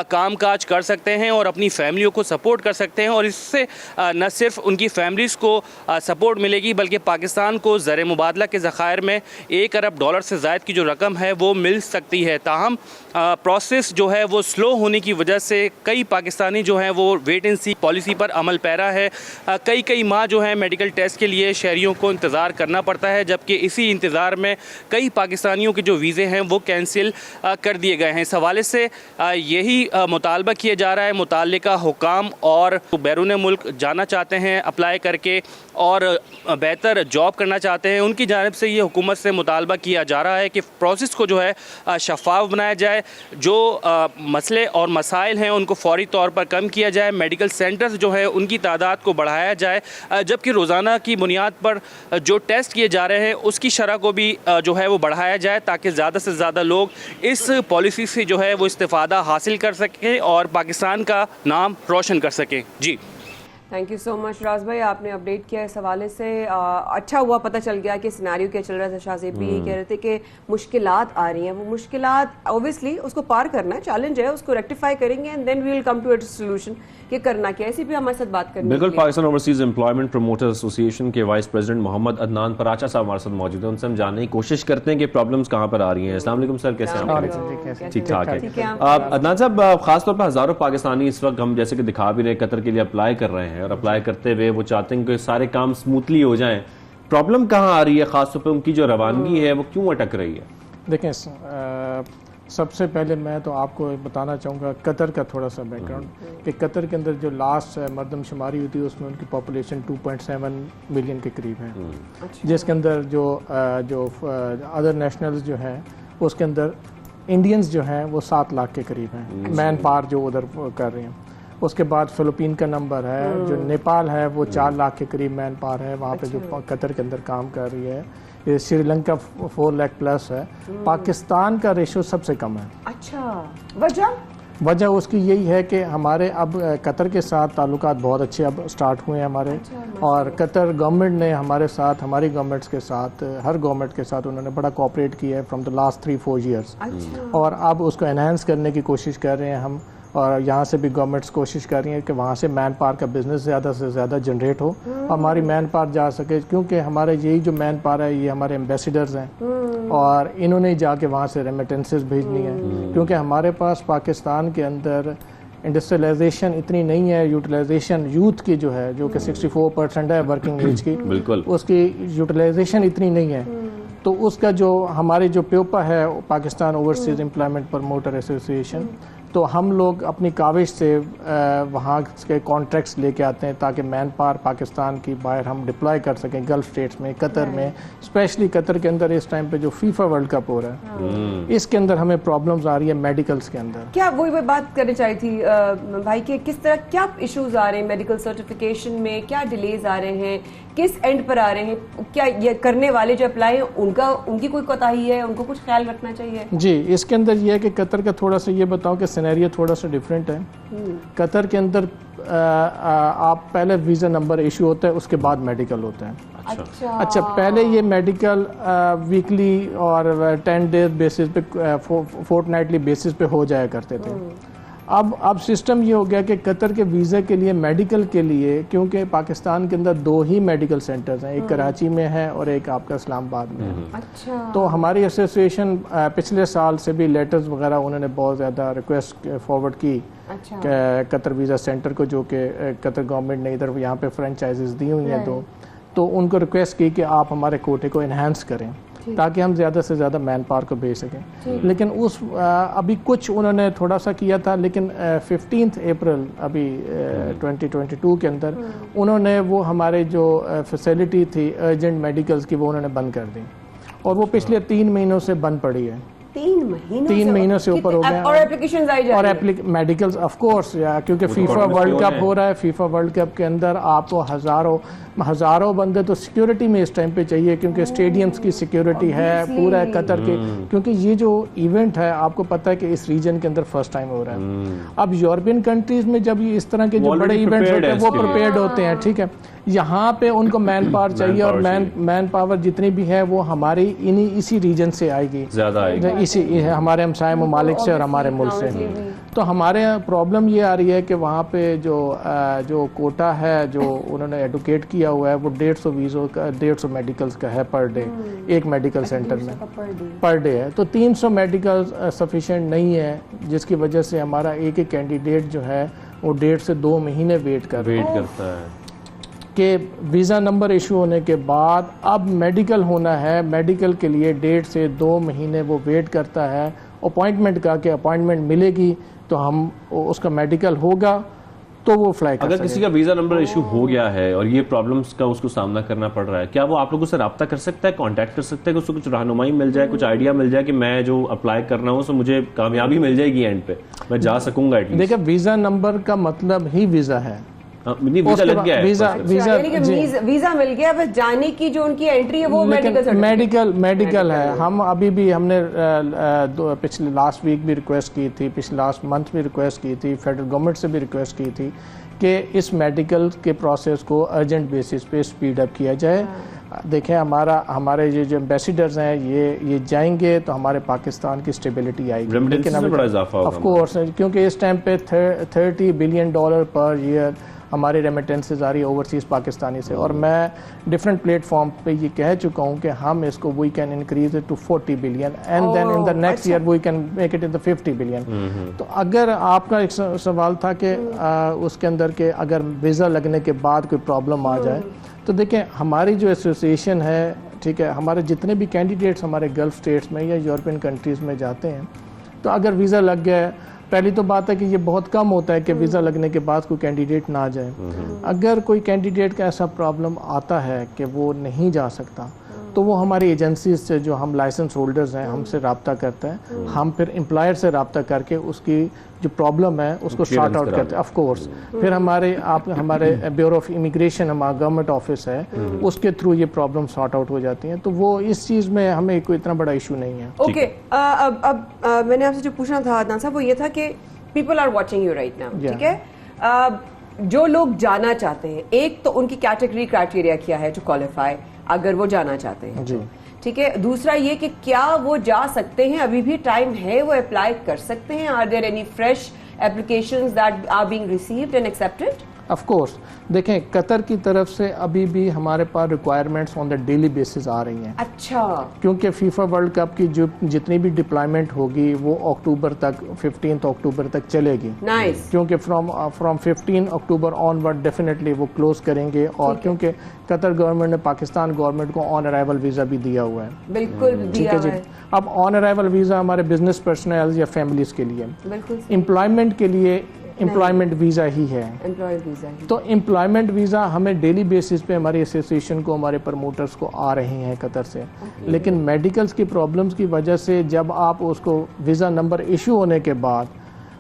काम काज कर सकते हैं और अपनी फैमिलियों को सपोर्ट कर सकते हैं और इससे न सिर्फ उनकी फैमिलीज़ को सपोर्ट मिलेगी बल्कि पाकिस्तान को ज़र मुबादला के ज़खायर में $1 अरब से ज़ायद की जो रकम है वो मिल सकती है। ताहम प्रोसेस जो है वो स्लो होने की वजह से कई पाकिस्तानी जो हैं वो वेट एंड सी पॉलिसी पर अमल पैरा है। कई माह जो है मेडिकल टेस्ट के लिए शहरियों को इंतज़ार करना पड़ता है, जबकि इसी इंतज़ार में कई पाकिस्तानियों के जो वीज़े हैं वो कैंसिल कर दिए गए हैं। इस हवाले से यही मुतालबा किया जा रहा है, मुताल्लिका हुकाम और बैरून मुल्क जाना चाहते हैं अप्लाई करके और बेहतर जॉब करना चाहते हैं, उनकी जानिब से ये हुकूमत से मुतालबा किया जा रहा है कि प्रोसेस को जो है शफाफ बनाया जाए, जो मसले और मसाइल हैं उनको फौरी तौर पर कम किया जाए, मेडिकल सेंटर्स जो है उनकी तादाद को बढ़ाया जाए, जबकि रोज़ाना की बुनियाद पर जो टेस्ट किए जा रहे हैं उसकी शरह को भी जो है वो बढ़ाया जाए ताकि ज़्यादा से ज़्यादा लोग इस पॉलिसी से जो है वो इस्तिफ़ादा हासिल कर सकें और पाकिस्तान का नाम रोशन कर सकें। जी थैंक यू सो मच राज भाई, आपने अपडेट किया इस हवाले से। अच्छा हुआ पता चल गया कि सिनेरियो क्या चल रहा था। शाहज़ेब भी कह रहे थे कि मुश्किलात आ रही हैं, वो मुश्किलात ऑब्वियसली उसको पार करना है, चैलेंज है, उसको रेक्टिफाई करेंगे and then we will come to a solution कि करना क्या। ऐसी भी हमारे साथ बात करनी है। बिल्कुल, Pakistan overseas employment promoters association के वाइस प्रेसिडेंट मोहम्मद अदनान पराचा साहब हमारे साथ मौजूद हैं, उनसे हम जानने की कोशिश करते हैं कि प्रॉब्लम्स कहाँ पर आ रही हैं। अस्सलाम वालेकुम सर, कैसे हैं? ठीक ठाक है। अदनान साहब, खासतौर पर हज़ारों पाकिस्तानी इस वक्त हम जैसे कि दिखा भी रहे कतर के लिए अप्लाई कर रहे हैं और अप्लाई करते हुए वो चाहते हैं कि सारे काम स्मूथली हो जाएं। प्रॉब्लम कहाँ आ रही है, खासतौर पर उनकी जो रवानगी है वो क्यों अटक रही है? देखें, सबसे पहले मैं तो आपको बताना चाहूँगा कतर का थोड़ा सा बैकग्राउंड कि कतर के अंदर जो लास्ट मरदमशुमारी हुई थी उसमें उनकी पॉपुलेशन 2.7 मिलियन के करीब है, जिसके अंदर जो अदर नेशनल्स जो हैं उसके अंदर इंडियंस जो हैं वो 7 लाख के करीब हैं, मैन पावर जो उधर कर रहे हैं। उसके बाद फिलिपीन का नंबर है, जो नेपाल है वो 4 लाख के करीब मैन पावर है वहाँ पे जो कतर के अंदर काम कर रही है। ये श्रीलंका 4 लाख प्लस है। पाकिस्तान का रेशो सबसे कम है। अच्छा, वजह उसकी यही है कि हमारे अब कतर के साथ ताल्लुकात बहुत अच्छे अब स्टार्ट हुए हैं हमारे, और कतर गवर्नमेंट ने हमारे साथ, हमारी गवर्नमेंट्स के साथ, हर गवर्नमेंट के साथ उन्होंने बड़ा कोऑपरेट किया है फ्रॉम द लास्ट 3-4 ईयर्स, और अब उसको एनहांस करने की कोशिश कर रहे हैं हम, और यहाँ से भी गवर्नमेंट्स कोशिश कर रही हैं कि वहाँ से मैन पावर का बिजनेस ज़्यादा से ज़्यादा जनरेट हो और हमारी मैन पावर जा सके, क्योंकि हमारे यही जो मैन पावर है ये हमारे एम्बेसडर्स हैं और इन्होंने जाके वहाँ से रेमिटेंसेस भेजनी है, क्योंकि हमारे पास पाकिस्तान के अंदर इंडस्ट्रियलाइजेशन इतनी नहीं है, यूटिलाइजेशन यूथ की जो है, जो कि 64% है वर्किंग एज की, बिल्कुल उसकी यूटिलाइजेशन इतनी नहीं है। तो उसका जो हमारे जो प्योपा है Pakistan overseas employment promoter association, तो हम लोग अपनी काविश से वहाँ के कॉन्ट्रैक्ट्स लेके आते हैं ताकि मैन पावर पाकिस्तान की बाहर हम डिप्लॉय कर सकें, गल्फ स्टेट्स में, कतर में, स्पेशली कतर के अंदर इस टाइम पे जो फीफा वर्ल्ड कप हो रहा है इसके अंदर हमें प्रॉब्लम्स आ रही है मेडिकल्स के अंदर। क्या वही मैं बात करनी चाहिए थी भाई कि किस तरह क्या इश्यूज आ रहे हैं मेडिकल सर्टिफिकेशन में, क्या डिलेज आ रहे हैं, किस एंड पर आ रहे हैं, क्या ये करने वाले जो अप्लाई है उनकी कोई कोताही है, उनको कुछ ख्याल रखना चाहिए? जी, इसके अंदर ये है कि कतर का थोड़ा सा ये बताओ कि सिनेरियो थोड़ा सा डिफरेंट है। कतर के अंदर आप पहले वीज़ा नंबर इशू होता है, उसके बाद मेडिकल होता है। अच्छा, पहले ये मेडिकल वीकली और 10 डेज बेसिस पे, फोर्टनाइटली बेसिस पे हो जाया करते थे। अब सिस्टम ये हो गया कि कतर के वीज़े के लिए, मेडिकल के लिए, क्योंकि पाकिस्तान के अंदर 2 ही मेडिकल सेंटर्स हैं, एक कराची में है और एक आपका इस्लामाबाद में है। अच्छा। तो हमारी एसोसिएशन पिछले साल से भी लेटर्स वगैरह उन्होंने बहुत ज़्यादा रिक्वेस्ट फॉरवर्ड की कतर वीज़ा सेंटर को, जो कि कतर गवर्नमेंट ने इधर यहाँ पे फ्रेंचाइजेस दी हुई हैं, तो उनको रिक्वेस्ट की कि आप हमारे कोटे को इन्हांस करें ताकि हम ज़्यादा से ज़्यादा मैन पावर को भेज सकें। लेकिन अभी कुछ उन्होंने थोड़ा सा किया था, लेकिन 15 अप्रैल अभी 2022 के अंदर उन्होंने वो हमारे जो फैसिलिटी थी अर्जेंट मेडिकल्स की, वो उन्होंने बंद कर दी और वो पिछले 3 महीनों से बंद पड़ी है। 3 महीनों से ऊपर हो गया और एप्लीकेशंस आई जा रही हैं। और मेडिकल्स ऑफ कोर्स, क्योंकि फीफा वर्ल्ड कप हो रहा है। फीफा वर्ल्ड कप के अंदर आपको हजारों बंदे तो सिक्योरिटी में इस टाइम पे चाहिए, क्योंकि स्टेडियम्स की सिक्योरिटी है पूरा कतर के, क्योंकि ये जो इवेंट है आपको पता है कि इस रीजन के अंदर फर्स्ट टाइम हो रहा है। अब यूरोपियन कंट्रीज में जब ये इस तरह के जो बड़े इवेंट्स होते हैं वो प्रिपेयर्ड होते हैं, ठीक है। यहाँ पे उनको मैन पावर चाहिए और मैन पावर जितनी भी है वो हमारी इसी रीजन से आएगी, ज्यादा आएगी, इसी हमारे हमसाय ममालिक से और हमारे मुल्क से। तो हमारे प्रॉब्लम ये आ रही है कि वहाँ पे जो कोटा है, जो उन्होंने एडुकेट किया हुआ है, वो 150 वीज़ों का, 150 मेडिकल्स का है पर डे, एक मेडिकल सेंटर में पर डे है। तो 300 मेडिकल सफिशिएंट नहीं है, जिसकी वजह से हमारा एक कैंडिडेट जो है वो 1.5 से 2 महीने वेट करता है कि वीज़ा नंबर इशू होने के बाद अब मेडिकल होना है। मेडिकल के लिए 1.5 से 2 महीने वो वेट करता है अपॉइंटमेंट का, कि अपॉइंटमेंट मिलेगी तो हम उसका मेडिकल होगा तो वो फ्लाई कर अगर किसी का वीज़ा नंबर इशू हो गया है और ये प्रॉब्लम्स का उसको सामना करना पड़ रहा है, क्या वो आप लोगों से रब्ता कर सकता है, कांटेक्ट कर सकता है कि उसको कुछ रहनुमाई मिल जाए, कुछ आइडिया मिल जाए कि मैं जो अप्लाई करना हूँ तो मुझे कामयाबी मिल जाएगी एंड पे, मैं जा सकूंगा एटलीस्ट? देखिए, वीज़ा नंबर का मतलब ही वीज़ा है। वीजा लग गया है, वीजा मिल गया, बस जाने की जो उनकी एंट्री है वो मेडिकल है। हम अभी भी हमने पिछले लास्ट वीक भी रिक्वेस्ट की थी, पिछले लास्ट मंथ भी रिक्वेस्ट की थी, फेडरल गवर्नमेंट से भी रिक्वेस्ट की थी कि इस मेडिकल के प्रोसेस को अर्जेंट बेसिस पे स्पीड अप किया जाए। देखें, हमारे ये जो एम्बेसडर्स हैं ये जाएंगे तो हमारे पाकिस्तान की स्टेबिलिटी आएगी, लेकिन ऑफ कोर्स क्योंकि इस टाइम पे $30 बिलियन पर ईयर हमारी रेमिटेंसेज आ रही है ओवरसीज पाकिस्तानी से, और मैं डिफरेंट प्लेटफॉर्म पे ये कह चुका हूँ कि हम इसको we can increase it to 40 billion and then in the next year we can make it in the 50 billion. तो अगर आपका एक सवाल था कि उसके अंदर के अगर वीज़ा लगने के बाद कोई प्रॉब्लम आ जाए, तो देखें हमारी जो एसोसिएशन है, ठीक है, हमारे जितने भी कैंडिडेट्स हमारे गल्फ स्टेट्स में या यूरोपियन कंट्रीज़ में जाते हैं, तो अगर वीज़ा लग गया, पहली तो बात है कि ये बहुत कम होता है कि वीज़ा लगने के बाद कोई कैंडिडेट ना जाए। अगर कोई कैंडिडेट का ऐसा प्रॉब्लम आता है कि वो नहीं जा सकता, तो वो हमारी एजेंसी से, जो हम लाइसेंस होल्डर्स हैं, हमसे रब्ता करते हैं। हम फिर एम्प्लॉयर से रब्ता करके उसकी जो प्रॉब्लम है उसको सॉर्ट आउट करते हैं। ऑफ कोर्स फिर हमारे ब्यूरो ऑफ इमिग्रेशन, हमारा गवर्नमेंट ऑफिस है, उसके थ्रू ये प्रॉब्लम सॉर्ट आउट हो जाती हैं। तो वो इस चीज़ में हमें कोई इतना बड़ा इशू नहीं है। ओके, अब मैंने आपसे जो पूछना था अदनान साहब, वो ये था कि people are watching you right now, ठीक है, जो लोग जाना चाहते हैं, एक तो उनकी कैटेगरी क्राइटेरिया क्या है टू क्वालिफाई अगर वो जाना चाहते हैं जी, ठीक है। दूसरा ये कि क्या वो जा सकते हैं, अभी भी टाइम है, वो अप्लाई कर सकते हैं? Are there any fresh applications that are being received and accepted? Of course, देखें, कतर की तरफ से अभी भी हमारे पास requirements on the daily basis आ रही हैं। अच्छा, क्योंकि फीफा वर्ल्ड कप की जो जितनी भी डिप्लॉयमेंट होगी वो अक्टूबर तक, 15 अक्टूबर तक चलेगी। नाइस। क्योंकि फ्रॉम 15 अक्टूबर ऑनवर्ड डेफिनेटली वो क्लोज करेंगे, और क्योंकि कतर गवर्नमेंट ने पाकिस्तान गवर्नमेंट को ऑन अराइवल वीज़ा भी दिया हुआ है। बिल्कुल दिया हुआ है। अब ऑन अराइवल वीज़ा हमारे बिजनेस पर्सनल या फैमिलीज के लिए, बिल्कुल एम्प्लॉयमेंट के लिए एम्प्लॉयमेंट वीज़ा ही है। तो एम्प्लॉयमेंट वीज़ा हमें डेली बेसिस पे हमारी एसोसिएशन को, हमारे प्रमोटर्स को आ रहे हैं कतर से। लेकिन मेडिकल्स की प्रॉब्लम्स की वजह से जब आप उसको वीज़ा नंबर इशू होने के बाद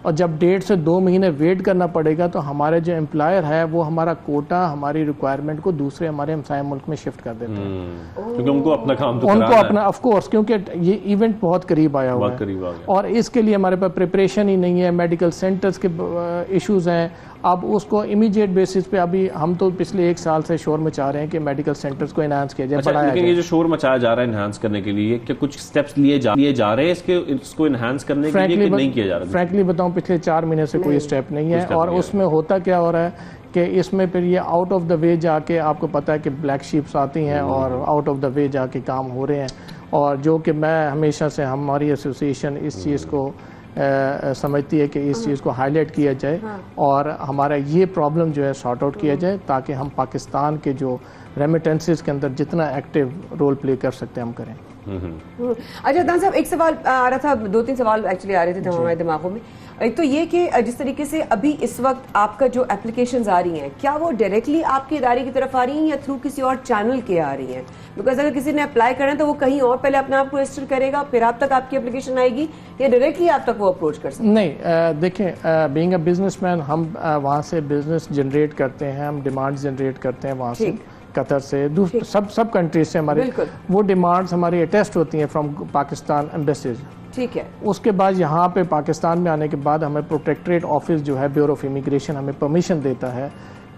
और जब 1.5 से 2 महीने वेट करना पड़ेगा तो हमारे जो एम्प्लॉयर है वो हमारा कोटा, हमारी रिक्वायरमेंट को दूसरे हमारे हमसाया मुल्क में शिफ्ट कर देते हैं, क्योंकि उनको अपना काम तो उनको अपना, ऑफ कोर्स, क्योंकि ये इवेंट बहुत करीब आया हुआ है और इसके लिए हमारे पास प्रिपरेशन ही नहीं है, मेडिकल सेंटर्स के इश्यूज हैं। अब उसको इमीडिएट बेसिस पे अभी हम तो पिछले 1 साल से शोर मचा रहे हैं कि मेडिकल सेंटर्स को एनहांस किया जाए, बढ़ाया लेकिन ये जो शोर मचाया जा रहा है एनहांस करने के लिए, क्या कुछ स्टेप्स लिए जा रहे हैं इसको एनहांस करने के लिए कि नहीं किया जा रहा? फ्रैंकली बताऊं, पिछले 4 महीने से कोई स्टेप नहीं है और उसमें होता क्या हो रहा है कि इसमें फिर ये आउट ऑफ द वे जाके, आपको पता है कि ब्लैक शीप्स आती हैं और आउट ऑफ द वे जाके काम हो रहे हैं, और जो कि मैं हमेशा से, हमारी एसोसिएशन इस चीज़ को समझती है कि इस चीज़ को हाईलाइट किया जाए और हमारा ये प्रॉब्लम जो है सॉर्ट आउट किया जाए ताकि हम पाकिस्तान के जो रेमिटेंसेस के अंदर जितना एक्टिव रोल प्ले कर सकते हैं हम करें। अच्छा अदनान साहब, एक सवाल आ रहा था, 2-3 सवाल एक्चुअली आ रहे थे हमारे दिमागों में। एक तो ये कि जिस तरीके से अभी इस वक्त आपका जो एप्लीकेशंस आ रही हैं, क्या वो डायरेक्टली आपके इदारे की तरफ आ रही हैं या थ्रू किसी और चैनल के आ रही हैं? बिकॉज अगर किसी ने अप्लाई करना है तो वो कहीं और पहले अपने आप को रजिस्टर करेगा, फिर आप तक आपकी एप्लीकेशन आएगी, या डायरेक्टली आप तक वो अप्रोच कर सकते हैं? नहीं, देखें, बीइंग अ बिजनेसमैन हम वहाँ से बिजनेस जनरेट करते हैं, हम डिमांड जनरेट करते हैं वहाँ से, कतर से, सब कंट्रीज से हमारे वो डिमांड्स हमारी अटेस्ट होती हैं फ्रॉम पाकिस्तान एम्बेसीज। ठीक है। उसके बाद यहाँ पे पाकिस्तान में आने के बाद हमें प्रोटेक्टरेट ऑफिस जो है, ब्यूरो ऑफ इमिग्रेशन, हमें परमिशन देता है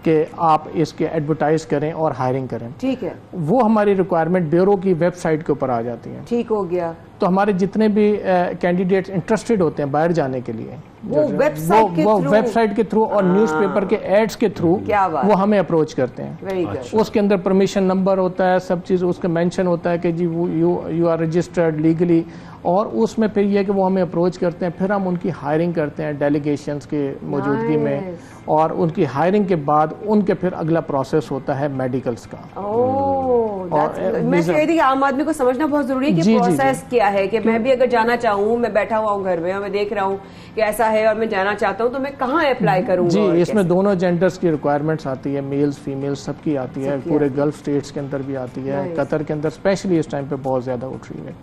कि आप इसके एडवर्टाइज करें और हायरिंग करें। ठीक है। वो हमारी रिक्वायरमेंट ब्यूरो की वेबसाइट के ऊपर आ जाती है। ठीक हो गया। तो हमारे जितने भी कैंडिडेट्स इंटरेस्टेड होते हैं बाहर जाने के लिए, वो वेबसाइट के थ्रू और न्यूज़पेपर के एड्स के थ्रू वो हमें अप्रोच करते हैं। उसके अंदर परमिशन नंबर होता है, सब चीज़ उसका मेंशन होता है कि जी यू आर रजिस्टर्ड लीगली, और उसमें फिर यह कि वो हमें अप्रोच करते हैं, फिर हम उनकी हायरिंग करते हैं डेलीगेशंस के मौजूदगी में, और उनकी हायरिंग के बाद उनके फिर अगला प्रोसेस होता है मेडिकल्स का। और मैं कह रही आम आदमी को समझना बहुत जरूरी है कि प्रोसेस क्या है, कि मैं भी अगर जाना चाहूँ, मैं बैठा हुआ हूँ घर में और मैं देख रहा हूँ कि ऐसा है और मैं जाना चाहता हूँ, तो मैं कहाँ अप्लाई करूँगा? जी, इसमें दोनों जेंडर्स की रिक्वायरमेंट्स आती है, मेल्स फीमेल्स सबकी आती है, पूरे गल्फ स्टेट्स के अंदर भी आती है, कतर के अंदर स्पेशली इस टाइम पे बहुत ज़्यादा उठ रही है।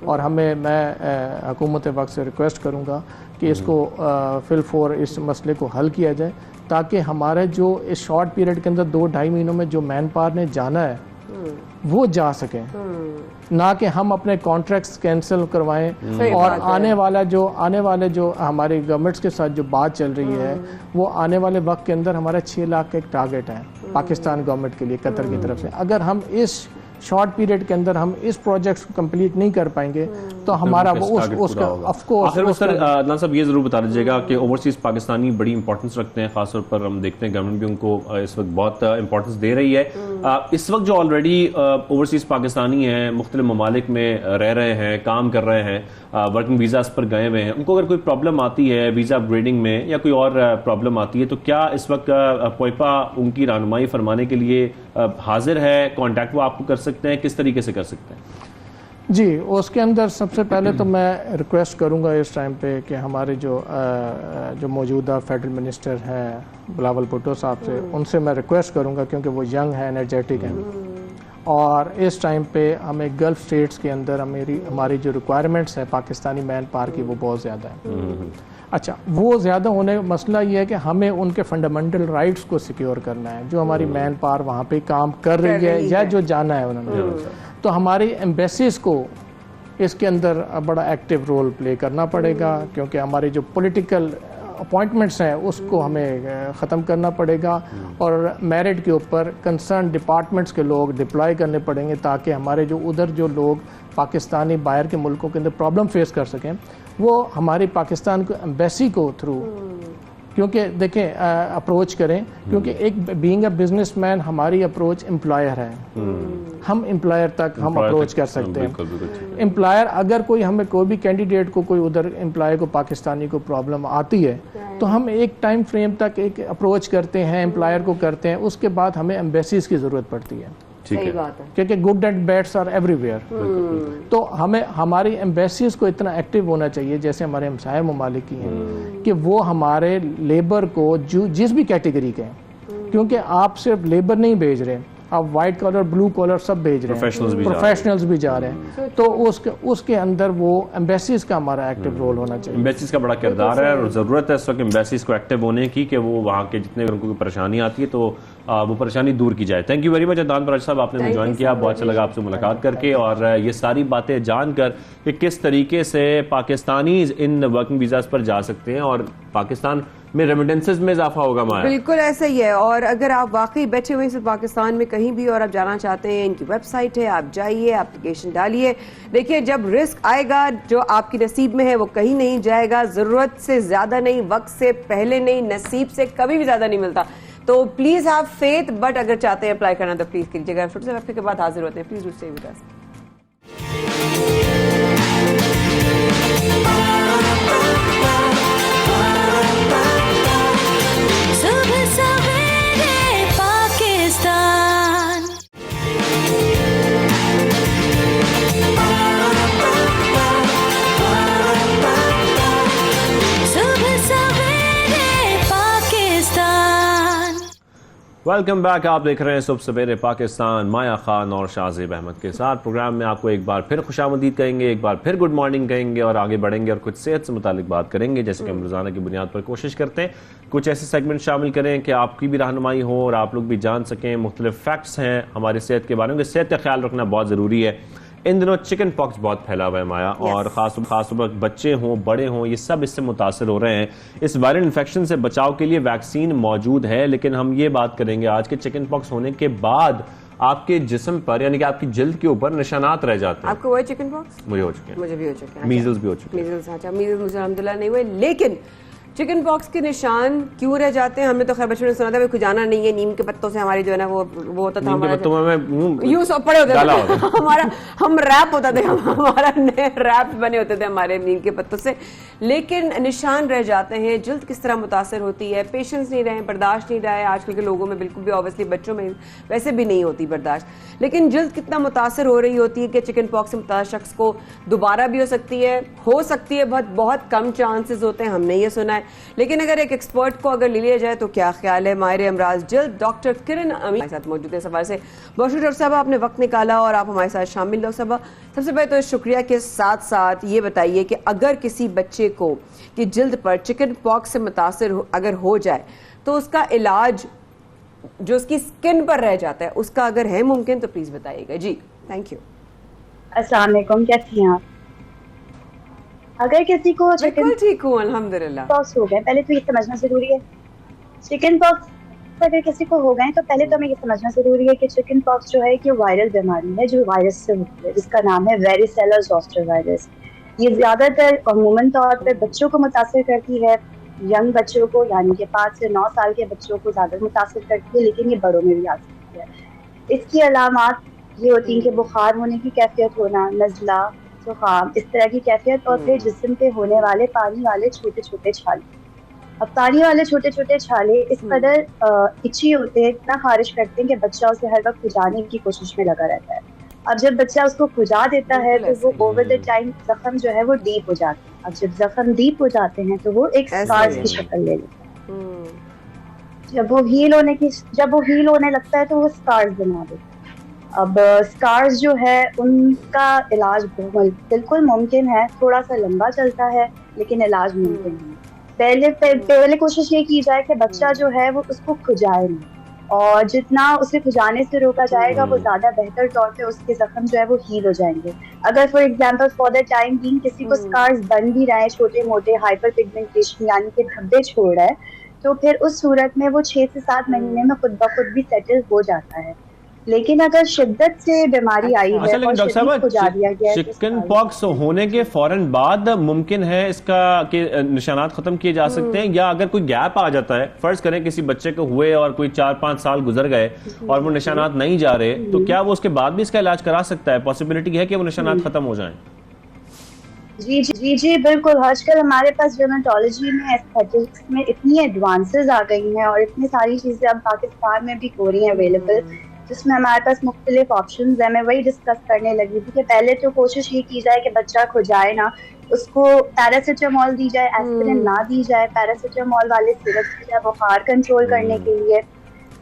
और मैं हुकूमत वक्त से रिक्वेस्ट करूँगा कि इसको फिलफोर इस मसले को हल किया जाए, ताकि हमारे जो इस शॉर्ट पीरियड के अंदर 2-2.5 महीनों में जो मैन पावर ने जाना है वो जा सकें, ना कि हम अपने कॉन्ट्रैक्ट्स कैंसिल करवाएं। और आने वाले जो हमारी गवर्नमेंट्स के साथ जो बात चल रही है, वो आने वाले वक्त के अंदर हमारा 6 लाख का एक टारगेट है पाकिस्तान गवर्नमेंट के लिए कतर की तरफ से। अगर हम इस शॉर्ट पीरियड के अंदर हम इस प्रोजेक्ट को कंप्लीट नहीं कर पाएंगे तो हमारा वो उसका ऑफ कोर्स। सर अदनान साहब ये जरूर बता दीजिएगा कि ओवरसीज पाकिस्तानी बड़ी इंपॉर्टेंस रखते हैं, खासतौर पर हम देखते हैं गवर्नमेंट भी उनको इस वक्त बहुत इंपॉर्टेंस दे रही है। इस वक्त जो ऑलरेडी ओवरसीज पाकिस्तानी हैं, मुख्तलिफ ममालिक में रह रहे हैं, काम कर रहे हैं, वर्किंग वीजाज पर गए हुए हैं, उनको अगर कोई प्रॉब्लम आती है वीजा अपग्रेडिंग में या कोई और प्रॉब्लम आती है, तो क्या इस वक्त पोइपा उनकी रहनुमाई फरमाने के लिए हाजिर है? कॉन्टैक्ट वो आपको कर सकते हैं, किस तरीके से कर सकते हैं? जी, उसके अंदर सबसे पहले तो मैं रिक्वेस्ट करूंगा इस टाइम पे कि हमारे जो मौजूदा फेडरल मिनिस्टर हैं बिलावल भुट्टो साहब से, उनसे मैं रिक्वेस्ट करूंगा, क्योंकि वो यंग है, एनर्जेटिक हैं, और इस टाइम पे हमें गल्फ स्टेट्स के अंदर हमारी जो रिक्वायरमेंट्स है पाकिस्तानी मैन पावर की वो बहुत ज़्यादा है। अच्छा, वो ज़्यादा होने का मसला ये है कि हमें उनके फंडामेंटल राइट्स को सिक्योर करना है, जो हमारी मैन पावर वहाँ पे काम कर रही है या जो जाना है उन्होंने। तो हमारी एम्बेसीज को इसके अंदर बड़ा एक्टिव रोल प्ले करना पड़ेगा, क्योंकि हमारी जो पॉलिटिकल अपॉइंटमेंट्स हैं उसको हमें ख़त्म करना पड़ेगा, और मेरिट के ऊपर कंसर्न डिपार्टमेंट्स के लोग डिप्लॉय करने पड़ेंगे, ताकि हमारे जो उधर जो लोग पाकिस्तानी बाहर के मुल्कों के अंदर प्रॉब्लम फेस कर सकें, वो हमारी पाकिस्तान को एम्बेसी को थ्रू, क्योंकि देखें, अप्रोच करें, क्योंकि एक बीइंग अ बिजनेसमैन हमारी अप्रोच एम्प्लॉयर है, हम एम्प्लॉयर तक हम अप्रोच कर सकते हैं। एम्प्लॉयर अगर हमें कोई भी कैंडिडेट को, कोई उधर एम्प्लॉय को, पाकिस्तानी को प्रॉब्लम आती है, तो हम एक टाइम फ्रेम तक एक अप्रोच करते हैं, एम्प्लॉयर को करते हैं, उसके बाद हमें एम्बेसीज की ज़रूरत पड़ती है। सही बात है, क्योंकि good and bads are everywhere. तो हमें हमारी एम्बेसीज को इतना एक्टिव होना चाहिए, जैसे हमारे हमसाया ममालिक की हैं, कि वो हमारे लेबर को जिस भी कैटेगरी के हैं, क्योंकि आप सिर्फ लेबर नहीं भेज रहे, अब वाइट कॉलर ब्लू कॉलर सब भेज रहे हैं, प्रोफेशनल्स भी जा रहे हैं। तो उसके अंदर वो एम्बेसीज का हमारा एक्टिव रोल होना चाहिए। एम्बेसीज का बड़ा किरदार है और ज़रूरत है इस वक्त एम्बेसीज को एक्टिव होने की कि वो वहाँ के जितने उनको परेशानी आती है तो वो परेशानी दूर की जाए। Thank you very much Adnan Paraj sahab, आपने ज्वाइन किया, बहुत अच्छा लगा आपसे मुलाकात करके और ये सारी बातें जानकर कि किस तरीके से पाकिस्तानी इन वर्किंग वीज़ाज पर जा सकते हैं और पाकिस्तान में रेमिटेंसेस में इजाफा होगा। माया बिल्कुल ऐसा ही है। और अगर आप वाकई बैठे हुए हैं पाकिस्तान में कहीं भी और आप जाना चाहते हैं, इनकी वेबसाइट है, आप जाइए, एप्लीकेशन डालिए। देखिए जब रिस्क आएगा जो आपकी नसीब में है वो कहीं नहीं जाएगा, जरूरत से ज्यादा नहीं, वक्त से पहले नहीं, नसीब से कभी भी ज्यादा नहीं मिलता। तो प्लीज हैव फेथ, बट अगर चाहते हैं अप्लाई करना तो प्लीज कीजिएगा। छोटे से वक्त के बाद हाजिर होते हैं, please do stay with us. Welcome back, आप देख रहे हैं सुबह सवेरे पाकिस्तान, माया खान और शाहजेब अहमद के साथ। प्रोग्राम में आपको एक बार फिर खुशामदीद कहेंगे, एक बार फिर गुड मॉर्निंग कहेंगे और आगे बढ़ेंगे और कुछ सेहत से मुतालिक बात करेंगे, जैसे कि हम रोजाना की बुनियाद पर कोशिश करते हैं कुछ ऐसे सेगमेंट शामिल करें कि आपकी भी रहनुमाई हो और आप लोग भी जान सकें। मुख्तलिफ फैक्ट्स हैं हमारी सेहत के बारे में, सेहत का ख्याल रखना बहुत ज़रूरी है। इन दिनों चिकन पॉक्स बहुत फैला हुआ है माया, और खास बच्चे हों बड़े हों ये सब इससे मुतासर हो रहे हैं। इस वायरल इन्फेक्शन से बचाव के लिए वैक्सीन मौजूद है, लेकिन हम ये बात करेंगे आज के चिकन पॉक्स होने के बाद आपके जिस्म पर यानी कि आपकी जल्द के ऊपर निशानात रह जाते हैं। आपको हुआ चिकन पॉक्स? मुझे हो चुके हैं, मुझे भी हो चुके हैं, मीजल्स भी हो चुके हैं। मीजल्स, अच्छा मीजल्स मुझे अल्हम्दुलिल्लाह नहीं हुए, लेकिन चिकन पॉक्स के निशान क्यों रह जाते हैं? हमने तो खैर बचपन में सुना था भाई खुजाना नहीं है, नीम के पत्तों से हमारी जो है ना वो होता था, हमारा यूं सब पड़े होते थे हमारा, हम रैप होता थे, हमारा नए रैप बने होते थे हमारे नीम के पत्तों से। लेकिन निशान रह जाते हैं, जल्द किस तरह मुतासर होती है, पेशेंस नहीं रहे, बर्दाश्त नहीं रहा है। आजकल के लोगों में बिल्कुल भी, ऑब्वियसली बच्चों में वैसे भी नहीं होती बर्दाश्त, लेकिन जल्द कितना मुतासर हो रही होती है कि चिकन पॉक्स से मुतासर शख्स को दोबारा भी हो सकती है, बहुत कम चांसेस होते हैं, हमने ये सुना है। लेकिन अगर एक एक्सपर्ट को अगर ले लिया जाए तो क्या ख्याल है? माहिर अमराज जल्द डॉक्टर किरण अमीन हमारे साथ मौजूद है। सवाल से बहुत शुक्रिया डॉक्टर साहब, आपने वक्त निकाला और आप हमारे साथ शामिल। डॉक्टर साहब सबसे पहले तो शुक्रिया के साथ साथ ये बताइए कि अगर किसी बच्चे को की जल्द पर चिकन पॉक्स से मुतासर अगर हो जाए तो उसका इलाज जो उसकी स्किन पर रह जाता है उसका अगर है मुमकिन तो प्लीज बताइएगा जी। Thank you. अस्सलाम वालेकुम, कैसी हैं आप? अगर किसी को चिकन ठीक हूँ अल्हम्दुलिल्लाह पॉक्स हो गए, पहले तो ये समझना जरूरी है चिकन पॉक्स अगर किसी को हो गए तो पहले तो हमें ये समझना जरूरी है कि चिकन पॉक्स जो है कि वायरल बीमारी है जो वायरस से होती है, जिसका नाम है वेरिसेला ज़ोस्टर वायरस। ये ज्यादातर अमूमन तौर पर बच्चों को मुतासर करती है, यंग बच्चों को यानी कि 5 से 9 साल के बच्चों को ज्यादा मुतासर करती है, लेकिन ये बड़ों में भी आ सकती है। इसकी अलामात ये होती हैं कि बुखार होने की कैफियत होना, नज़ला, जुकाम, इस तरह की कैफियत, और फिर जिस्म पे होने वाले पानी वाले छोटे छोटे छाले। अब पानी वाले छोटे छोटे छाले इस कदर इची होते हैं, इतना खारिश करते हैं कि बच्चा उसे हर वक्त खुजाने की कोशिश में लगा रहता है। अब जब बच्चा उसको खुजा देता है तो वो ओवर द टाइम जख्म जो है वो डीप हो जाता है। अब जब जख्म डीप हो जाते हैं तो वो एक स्कार्स की शक्ल ले लेता है। जब वो हील होने लगता है तो वो स्कार्स बना देता है। अब स्कार्स जो है उनका इलाज बिल्कुल मुमकिन है, थोड़ा सा लंबा चलता है लेकिन इलाज मुमकिन है। पहले कोशिश ये की जाए कि बच्चा जो है वो उसको खुजाए नहीं, और जितना उसे खुजाने से रोका जाएगा वो ज्यादा बेहतर तौर पे उसके जख्म जो है वो हील हो जाएंगे। अगर for example for the time being किसी को स्कार्स बन भी रहे हैं, छोटे मोटे हाइपर पिगमेंटेशन यानी कि धब्बे छोड़ रहा है, तो फिर उस सूरत में वो 6 से 7 महीने में खुद ब खुद भी सेटल हो जाता है। लेकिन अगर शिद्दत से बीमारी आई है और डॉक्टर साहब चिकन पॉक्स होने के फौरन बाद मुमकिन है इसका कि निशानात खत्म किए जा सकते हैं, या अगर कोई गैप आ जाता है, फर्ज करें किसी बच्चे को हुए और कोई 4-5 साल गुजर गए और वो निशानात नहीं जा रहे, तो क्या वो उसके बाद भी इसका इलाज करा सकता है? पॉसिबिलिटी है कि वो निशानात खत्म हो जाएं? जी बिल्कुल। आजकल हमारे पास डर्मेटोलॉजी में, एस्थेटिक्स में इतनी एडवांसेस आ गई हैं और इतनी सारी चीजें अब पाकिस्तान में भी हो रही हैं अवेलेबल, जिसमें हमारे पास मुख्तलिफ ऑप्शंस हैं। मैं वही डिस्कस करने लगी थी कि पहले तो कोशिश ये की जाए कि बच्चा खुजाए ना, उसको पैरासीटामोल दी जाए, एस्पिरिन ना दी जाए, पैरासीटामोल वाले सिरप दी जाए बुखार कंट्रोल करने के लिए।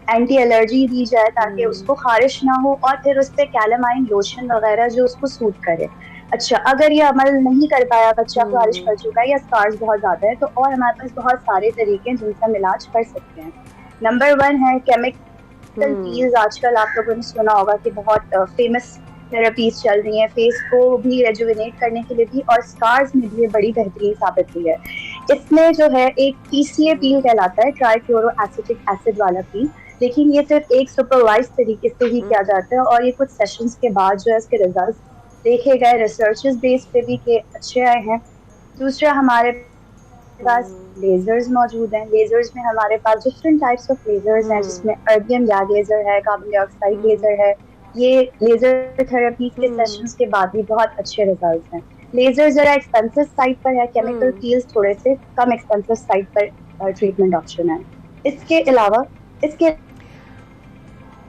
एंटी एलर्जी दी जाए ताकि उसको खारिश ना हो, और फिर उस पर कैलामाइन लोशन वगैरह जो उसको सूट करे। अच्छा, अगर ये अमल नहीं कर पाया, बच्चा खारिश कर चुका है या स्कार्स बहुत ज़्यादा है, तो और हमारे पास बहुत सारे तरीके हैं जिनसे हम इलाज कर सकते हैं। नंबर 1 है केमिकल पील्स। आजकल आप लोगों ने सुना होगा कि बहुत फेमस थेरेपीज चल रही हैं फेस को भी रेजुविनेट करने के लिए भी, और स्कार्स में भी ये बड़ी बेहतरीन साबित हुई है। इसमें जो है एक TCA पील कहलाता है, ट्राइक्लोरो एसिटिक एसिड वाला पील, लेकिन ये सिर्फ एक सुपरवाइज तरीके से ही किया जाता है, और ये कुछ सेशंस के बाद जो है इसके रिजल्ट देखे गए रिसर्चेस बेस पे भी के अच्छे आए हैं। दूसरा, हमारे पास लेजर्स मौजूद हैं। लेजर्स में हमारे पास डिफरेंट टाइप्स ऑफ लेजर्स हैं, जिसमें अर्बियम गैग लेजर है, कार्बन डाइऑक्साइड लेजर है। ये लेजर थेरेपी के सेशंस के बाद भी बहुत अच्छे रिजल्ट्स हैं। लेजर जरा एक्सपेंसिव साइड पर है, केमिकल पील्स थोड़े से कम एक्सपेंसिव साइड पर ट्रीटमेंट ऑप्शन है। इसके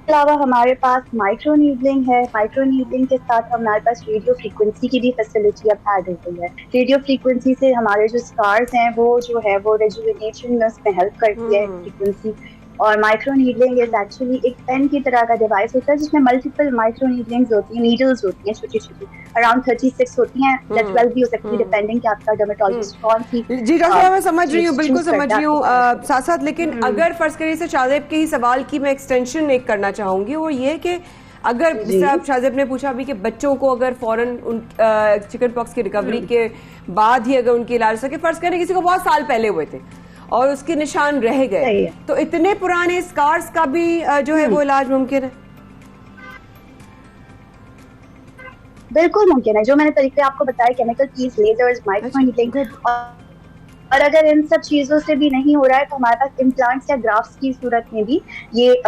अलावा हमारे पास माइक्रो नीडलिंग है। माइक्रो नीडलिंग के साथ हमारे पास रेडियो फ्रीक्वेंसी की भी फैसिलिटी अब ऐड हो गई है। रेडियो फ्रीक्वेंसी से हमारे जो स्कार्स हैं वो जो है वो रेजुविनेशन में उसमें हेल्प करती है फ्रीक्वेंसी। और माइक्रो नीडलिंग इज एक्चुअली एक पेन की तरह का डिवाइस होता है जिसमें मल्टीपल माइक्रो नीडलिंग्स होती हैं, नीडल्स होती हैं छोटी छोटी, अराउंड 36 होती हैं, 12 भी हो सकती है डिपेंडिंग कि आपका डर्मेटोलॉजिस्ट कौन सी। जी डॉक्टर, मैं समझ रही हूँ, बिल्कुल समझ रही हूँ। साथ साथ लेकिन अगर फर्ज करिए से शाहजेब के ही सवाल की मैं एक्सटेंशन एक करना चाहूंगी, वो ये कि अगर जैसे आप शाहजेब ने पूछा अभी कि बच्चों को अगर फौरन उन चिकन पॉक्स की रिकवरी के बाद ही अगर उनकी इलाज सके, फर्ज करें किसी को बहुत साल पहले हुए थे और उसके निशान रह गए, तो इतने पुराने स्कार्स का भी जो है वो इलाज मुमकिन है? बिल्कुल मुमकिन है। जो मैंने तरीके आपको बताया, chemical peels, lasers, micro needling, और अगर इन सब चीजों से भी नहीं हो रहा है तो हमारे पास इम्प्लांट्स या ग्राफ्ट्स की सूरत में भी ये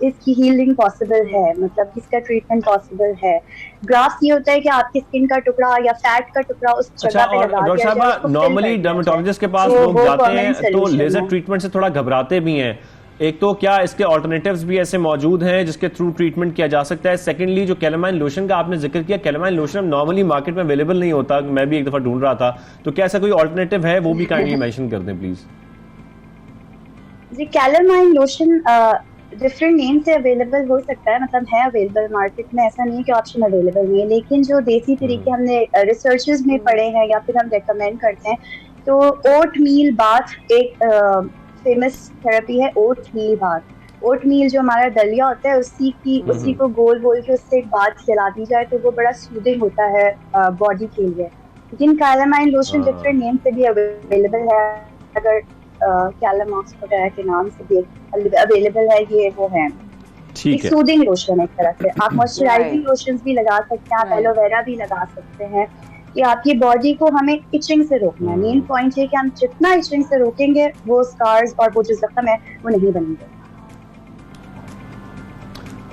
इसकी हीलिंग पॉसिबल है, मतलब इसका ट्रीटमेंट पॉसिबल है। ग्राफ्ट ये होता है कि आपकी स्किन का टुकड़ा या फैट का टुकड़ा उस जगह पे लगा दिया जाए। डॉक्टर साहब, नॉर्मली डर्मेटोलॉजिस्ट के पास लोग जाते हैं तो लेजर ट्रीटमेंट से थोड़ा घबराते भी हैं। एक तो क्या इसके ऑल्टरनेटिव्स भी ऐसे मौजूद हैं जिसके थ्रू ट्रीटमेंट किया जा सकता है? सेकेंडली, जो कैलामाइन लोशन का आपने जिक्र किया, कैलामाइन लोशन नॉर्मली मार्केट में अवेलेबल नहीं होता, मैं भी एक दफा ढूंढ रहा था, तो क्या ऐसा कोई ऑल्टरनेटिव है? वो भी काइंडली मेंशन कर दें प्लीज। जी, कैलामाइन लोशन डिफरेंट नेम से अवेलेबल हो सकता है, मतलब है अवेलेबल मार्केट में, ऐसा नहीं है कि ऑप्शन अवेलेबल नहीं है, लेकिन जो देसी तरीके हमने रिसर्चेस में पढ़े हैं या फिर हम रेकमेंड करते हैं, तो ओट मील बाथ एक फेमस थेरेपी है। ओट मील बाथ, ओट मील जो हमारा दलिया होता है उसी को गोल गोल के उससे एक बाथ जला दी जाए तो वो बड़ा सूदिंग होता है बॉडी के लिए। लेकिन कैलामाइन लोशन डिफरेंट नेम से भी अवेलेबल है, अगर कैलामॉक्स वगैरह के नाम से भी अवेलेबल है, ये वो है एक सूदिंग लोशन एक तरह से। आप मॉइस्चराइजिंग लोशंस भी लगा सकते हैं, आप एलोवेरा भी लगा सकते हैं, कि आपकी बॉडी को हमें इचिंग से रोकना है। मेन पॉइंट है कि हम जितना इचिंग से रोकेंगे वो स्कार्स और वो जो जख्म है वो नहीं बनेंगे।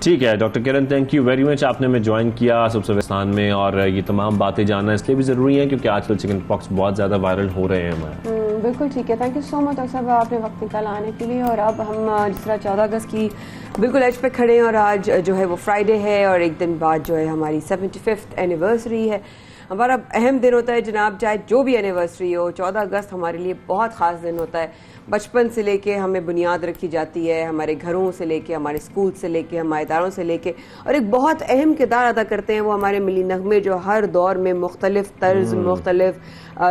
ठीक है doctor Kiran, thank you very much, आपने हमें ज्वाइन किया सुबह में, और ये तमाम बातें जानना इसलिए भी ज़रूरी है क्योंकि आजकल चिकन पॉक्स बहुत ज़्यादा वायरल हो रहे हैं हमारे। बिल्कुल ठीक है, thank you so much doctor साहब, आपने वक्त निकाला आने के लिए। और अब हम जिस तरह 14 अगस्त की बिल्कुल एज पे खड़े हैं और आज जो है वो फ्राइडे है और एक दिन बाद जो है हमारी 75th एनिवर्सरी है। हमारा अहम दिन होता है जनाब, चाहे जो भी एनिवर्सरी हो, 14 अगस्त हमारे लिए बहुत ख़ास दिन होता है। बचपन से लेके हमें बुनियाद रखी जाती है, हमारे घरों से लेके, हमारे स्कूल से लेके, हमारे इदारों से लेके, और एक बहुत अहम किरदार अदा करते हैं वो हमारे मिली नगमे, जो हर दौर में मुख्तलिफ तर्ज, मुख्तलिफ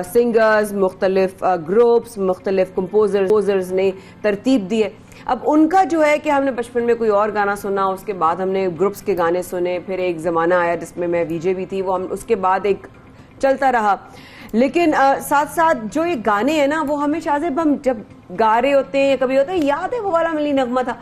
सिंगर्स, मुख्तलिफ ग्रुप्स, मुख्तलिफ कंपोजर्स ने तरतीब दी है। अब उनका जो है कि हमने बचपन में कोई और गाना सुना, उसके बाद हमने ग्रुप्स के गाने सुने, फिर एक ज़माना आया जिसमें मैं वीजे भी थी, वो हम उसके बाद एक चलता रहा। लेकिन साथ साथ जो ये गाने हैं ना, वो हमें शायद हम जब गा रहे होते हैं, कभी होता है याद है वो वाला मिली नगमा था,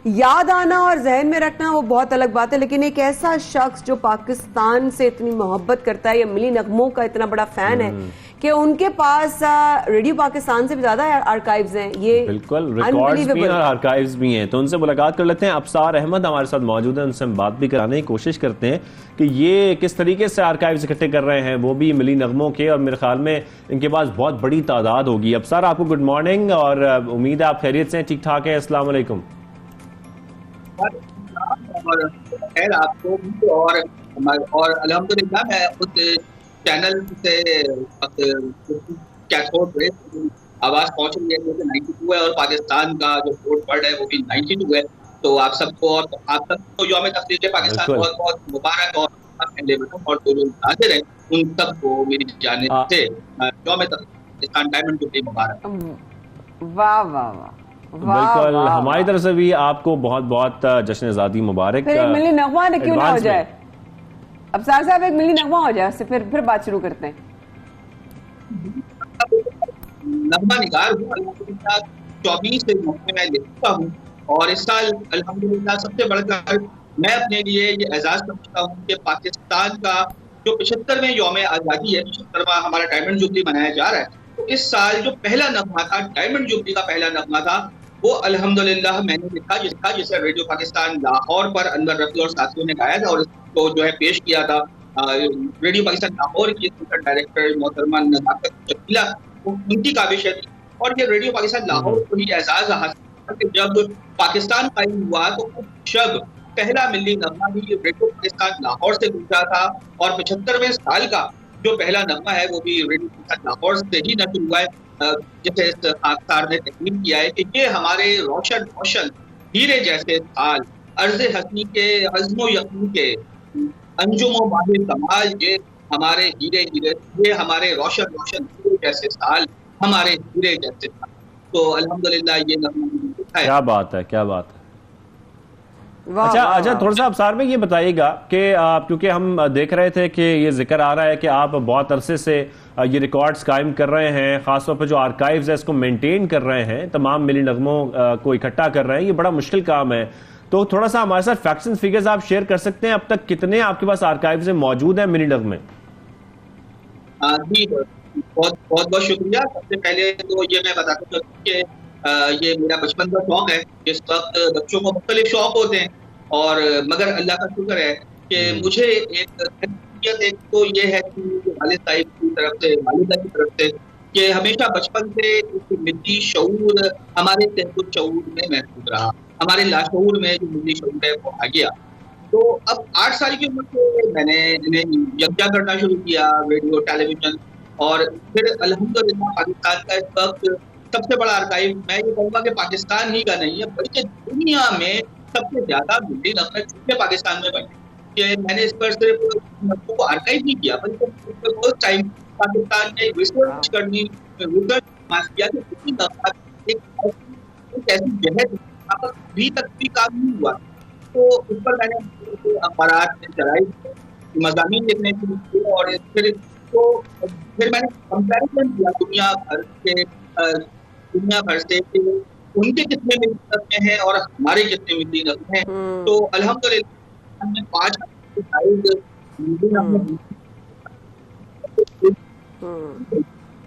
याद आना और जहन में रखना वो बहुत अलग बात है। लेकिन एक ऐसा शख्स जो पाकिस्तान से इतनी मोहब्बत करता है या मिली नगमों का इतना बड़ा फैन है कि उनके पास रेडियो पाकिस्तान से भी ज्यादा आर्काइव्स हैं, ये बिल्कुल रिकॉर्ड्स भी और आर्काइव्स भी हैं। तो उनसे मुलाकात कर लेते हैं। अब्सार अहमद हमारे साथ मौजूद है, उनसे हम बात भी कराने की कोशिश करते हैं कि ये किस तरीके से आर्काइव्स इकट्ठे कर रहे हैं, वो भी मिली नगमों के, और मेरे ख्याल में इनके पास बहुत बड़ी तादाद होगी। अब्सार, आपको गुड मॉर्निंग, और उम्मीद है आप खैरियत से ठीक ठाक है। अस्सलाम वालेकुम। खैर आपको भी, और अल्हम्दुलिल्लाह मैं उस चैनल से कैथोड रेस आवाज पहुंच रही है, जो कि 92 है, और पाकिस्तान का जो वोट वर्ड है वो भी 92 है। तो आप सबको यौम तफसील पाकिस्तान बहुत बहुत मुबारक और पहले और जो लोग हाजिर हैं उन सबको मेरी जानिब से यौम पाकिस्तान डायमंड जुबली मुबारक। वाह वाह वाह, बिल्कुल हमारी तरफ से भी आपको बहुत बहुत जश्न आज़ादी मुबारक। फिर एक मिली नगमा क्यों ना हो जाए, अफसार साहब एक मिली नगमा हो जाए, उससे फिर बात शुरू करते हैं। नगमा निगार हूँ अल्हम्दुलिल्लाह, 24 से मैं लिखता हूँ और इस साल अल्हम्दुलिल्लाह सबसे बढ़कर मैं अपने लिए ये एजाज समझता हूँ कि पाकिस्तान का जो 75वें यौम आज़ादी है, 75वां हमारा डायमंड जुबली मनाया जा रहा है, तो इस साल जो पहला नगमा था, डायमंड जुबली का पहला नगमा था, वो अल्हम्दुलिल्लाह मैंने लिखा जिसे रेडियो पाकिस्तान लाहौर पर अनवर रफी और साथियों ने गाया था और इसको जो है पेश किया था रेडियो पाकिस्तान लाहौर की डायरेक्टर मोहतरमा नज़ाकत शकीला, उनकी काबिश थी। और ये रेडियो पाकिस्तान लाहौर को ही एजाज हासिल कि जब पाकिस्तान कायम हुआ तो शब पहला मिली नगमा भी रेडियो पाकिस्तान लाहौर से गुजरा था और 75वें साल का जो पहला नगमा है वो भी रेडियो पाकिस्तान लाहौर से ही नशर हुआ है। जैसे आख्तार ने तकलीफ किया है कि ये हमारे रोशन रोशन हीरे जैसे साल, अर्ज़ हस्नी के अज़्म यकीन के अंजुमो माहिर कमाल, ये हमारे हीरे हीरे, ये हमारे रोशन रोशन हीरे जैसे साल, हमारे हीरे जैसे साल। तो अल्हम्दुलिल्लाह ये नगमा है। क्या बात है, क्या बात है। अच्छा थोड़ा सा अफसार में ये बताइएगा कि क्योंकि हम देख रहे थे कि ये जिक्र आ रहा है कि आप बहुत अरसे से ये रिकॉर्ड्स कायम कर रहे हैं, खासतौर पर जो आर्काइव्स है इसको मेंटेन कर रहे हैं, तमाम मिली नगमों को इकट्ठा कर रहे हैं, ये बड़ा मुश्किल काम है। तो थोड़ा सा हमारे साथ फैक्ट्स एंड फिगर्स आप शेयर कर सकते हैं, अब तक कितने आपके पास आर्काइव्स में मौजूद हैं मिली नगमे? जी बहुत बहुत शुक्रिया। सबसे पहले तो ये मैं बताता हूँ कि ये मेरा बचपन का शौक है। जिस वक्त बच्चों को मुख्तलिफ शौक होते हैं और मगर अल्लाह का शुक्र है कि मुझे एक तो ये है कि वालिद साहिब की तरफ से, वालिदा की तरफ से, कि हमेशा बचपन से एक मिली शऊर हमारे तहफ़्फ़ुज़ शऊर में महफूज रहा, हमारे लाशऊर में जो मिली शऊर है वो आ गया। तो अब 8 साल की उम्र से मैंने इन्हें यकजा करना शुरू किया, रेडियो टेलीविजन, और फिर अल्हम्दुलिल्लाह पाकिस्तान का इस वक्त सबसे बड़ा आर्काइव, मैं ये कहूँगा कि पाकिस्तान ही का नहीं है बल्कि दुनिया में सबसे ज्यादा मिली नगमे चूंकि पाकिस्तान में बने, कि मैंने इस पर सिर्फ को आर्काइव नहीं किया बल्कि फर्स्ट टाइम पाकिस्तान ने रिसर्च किया कि कितनी नगमा एक ऐसी जगह अभी तक भी काम नहीं हुआ। तो उस पर मैंने अखबारात में चलाई, मज़ामीन लिखने शुरू किए और फिर मैंने कंपैरिजन किया दुनिया भर से कि उनके कितने मिली नगमे हैं और हमारे कितने मिली नगमे हैं। तो अल्हम्दुलिल्लाह हमने 5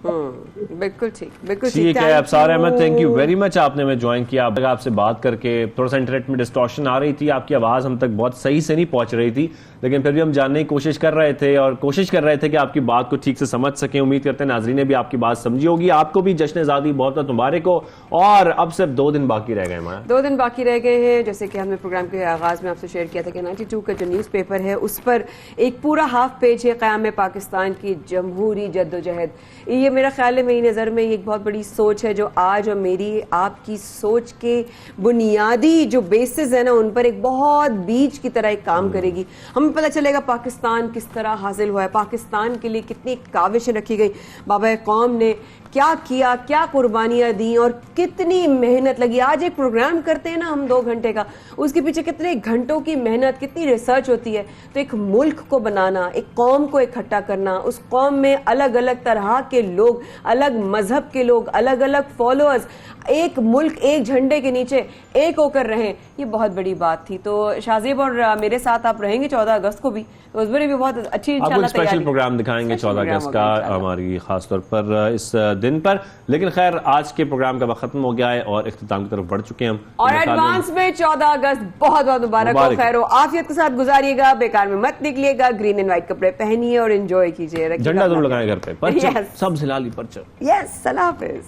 बिल्कुल ठीक, बिल्कुल ठीक है। Afsar Ahmed, thank you very much, आपने हमें ज्वाइन किया। आपसे बात करके थोड़ा सा इंटरनेट में डिस्टॉर्शन आ रही थी, आपकी आवाज़ हम तक बहुत सही से नहीं पहुंच रही थी, लेकिन फिर भी हम जानने की कोशिश कर रहे थे और कोशिश कर रहे थे कि आपकी बात को ठीक से समझ सकें। उम्मीद करते हैं नाज़रीन ने भी आपकी बात समझी होगी। आपको भी जश्न आज़ादी बहुत बहुत मुबारक हो। और अब सिर्फ 2 दिन बाकी रह गए, हमारा 2 दिन बाकी रह गए हैं। जैसे कि हमने प्रोग्राम के आगाज़ में आपसे शेयर किया था कि 92 का जो न्यूज़पेपर है उस पर एक पूरा हाफ पेज है क़याम पाकिस्तान की जमहूरी जद्दोजहद। ये मेरा ख्याल है, मेरी नज़र में एक बहुत बड़ी सोच है जो आज और मेरी आपकी सोच के बुनियादी जो बेसिस है ना उन पर एक बहुत बीज की तरह एक काम करेगी। हमें पता चलेगा पाकिस्तान किस तरह हासिल हुआ है, पाकिस्तान के लिए कितनी काविशें रखी गई, बाबा कौम ने क्या किया, क्या कुर्बानियां दी और कितनी मेहनत लगी। आज एक प्रोग्राम करते हैं ना हम 2 घंटे का, उसके पीछे कितने घंटों की मेहनत, कितनी रिसर्च होती है। तो एक मुल्क को बनाना, एक कौम को इकट्ठा करना, उस कौम में अलग अलग तरह के लोग, अलग मजहब के लोग, अलग अलग फॉलोअर्स, एक मुल्क एक झंडे के नीचे एक होकर रहें, ये बहुत बड़ी बात थी। तो शाहजेब और मेरे साथ आप रहेंगे 14 अगस्त को भी, तो उस पर भी बहुत अच्छी इंशाल्लाह स्पेशल प्रोग्राम दिखाएंगे 14 अगस्त का हमारी खास तौर पर इस दिन पर। लेकिन खैर आज के प्रोग्राम का वक्त खत्म हो गया है और इख्तिताम की तरफ बढ़ चुके हैं हम। और एडवांस में 14 अगस्त बहुत बहुत मुबारक हो, खैर हो आफियत के साथ गुजारिएगा, बेकार में मत निकलिएगा, ग्रीन एंड व्हाइट कपड़े पहनिए और एंजॉय कीजिए। झंडा जरूर लगाएं घर पे, परचम सब जिलाली परचम। यस, अल्लाह हाफिज।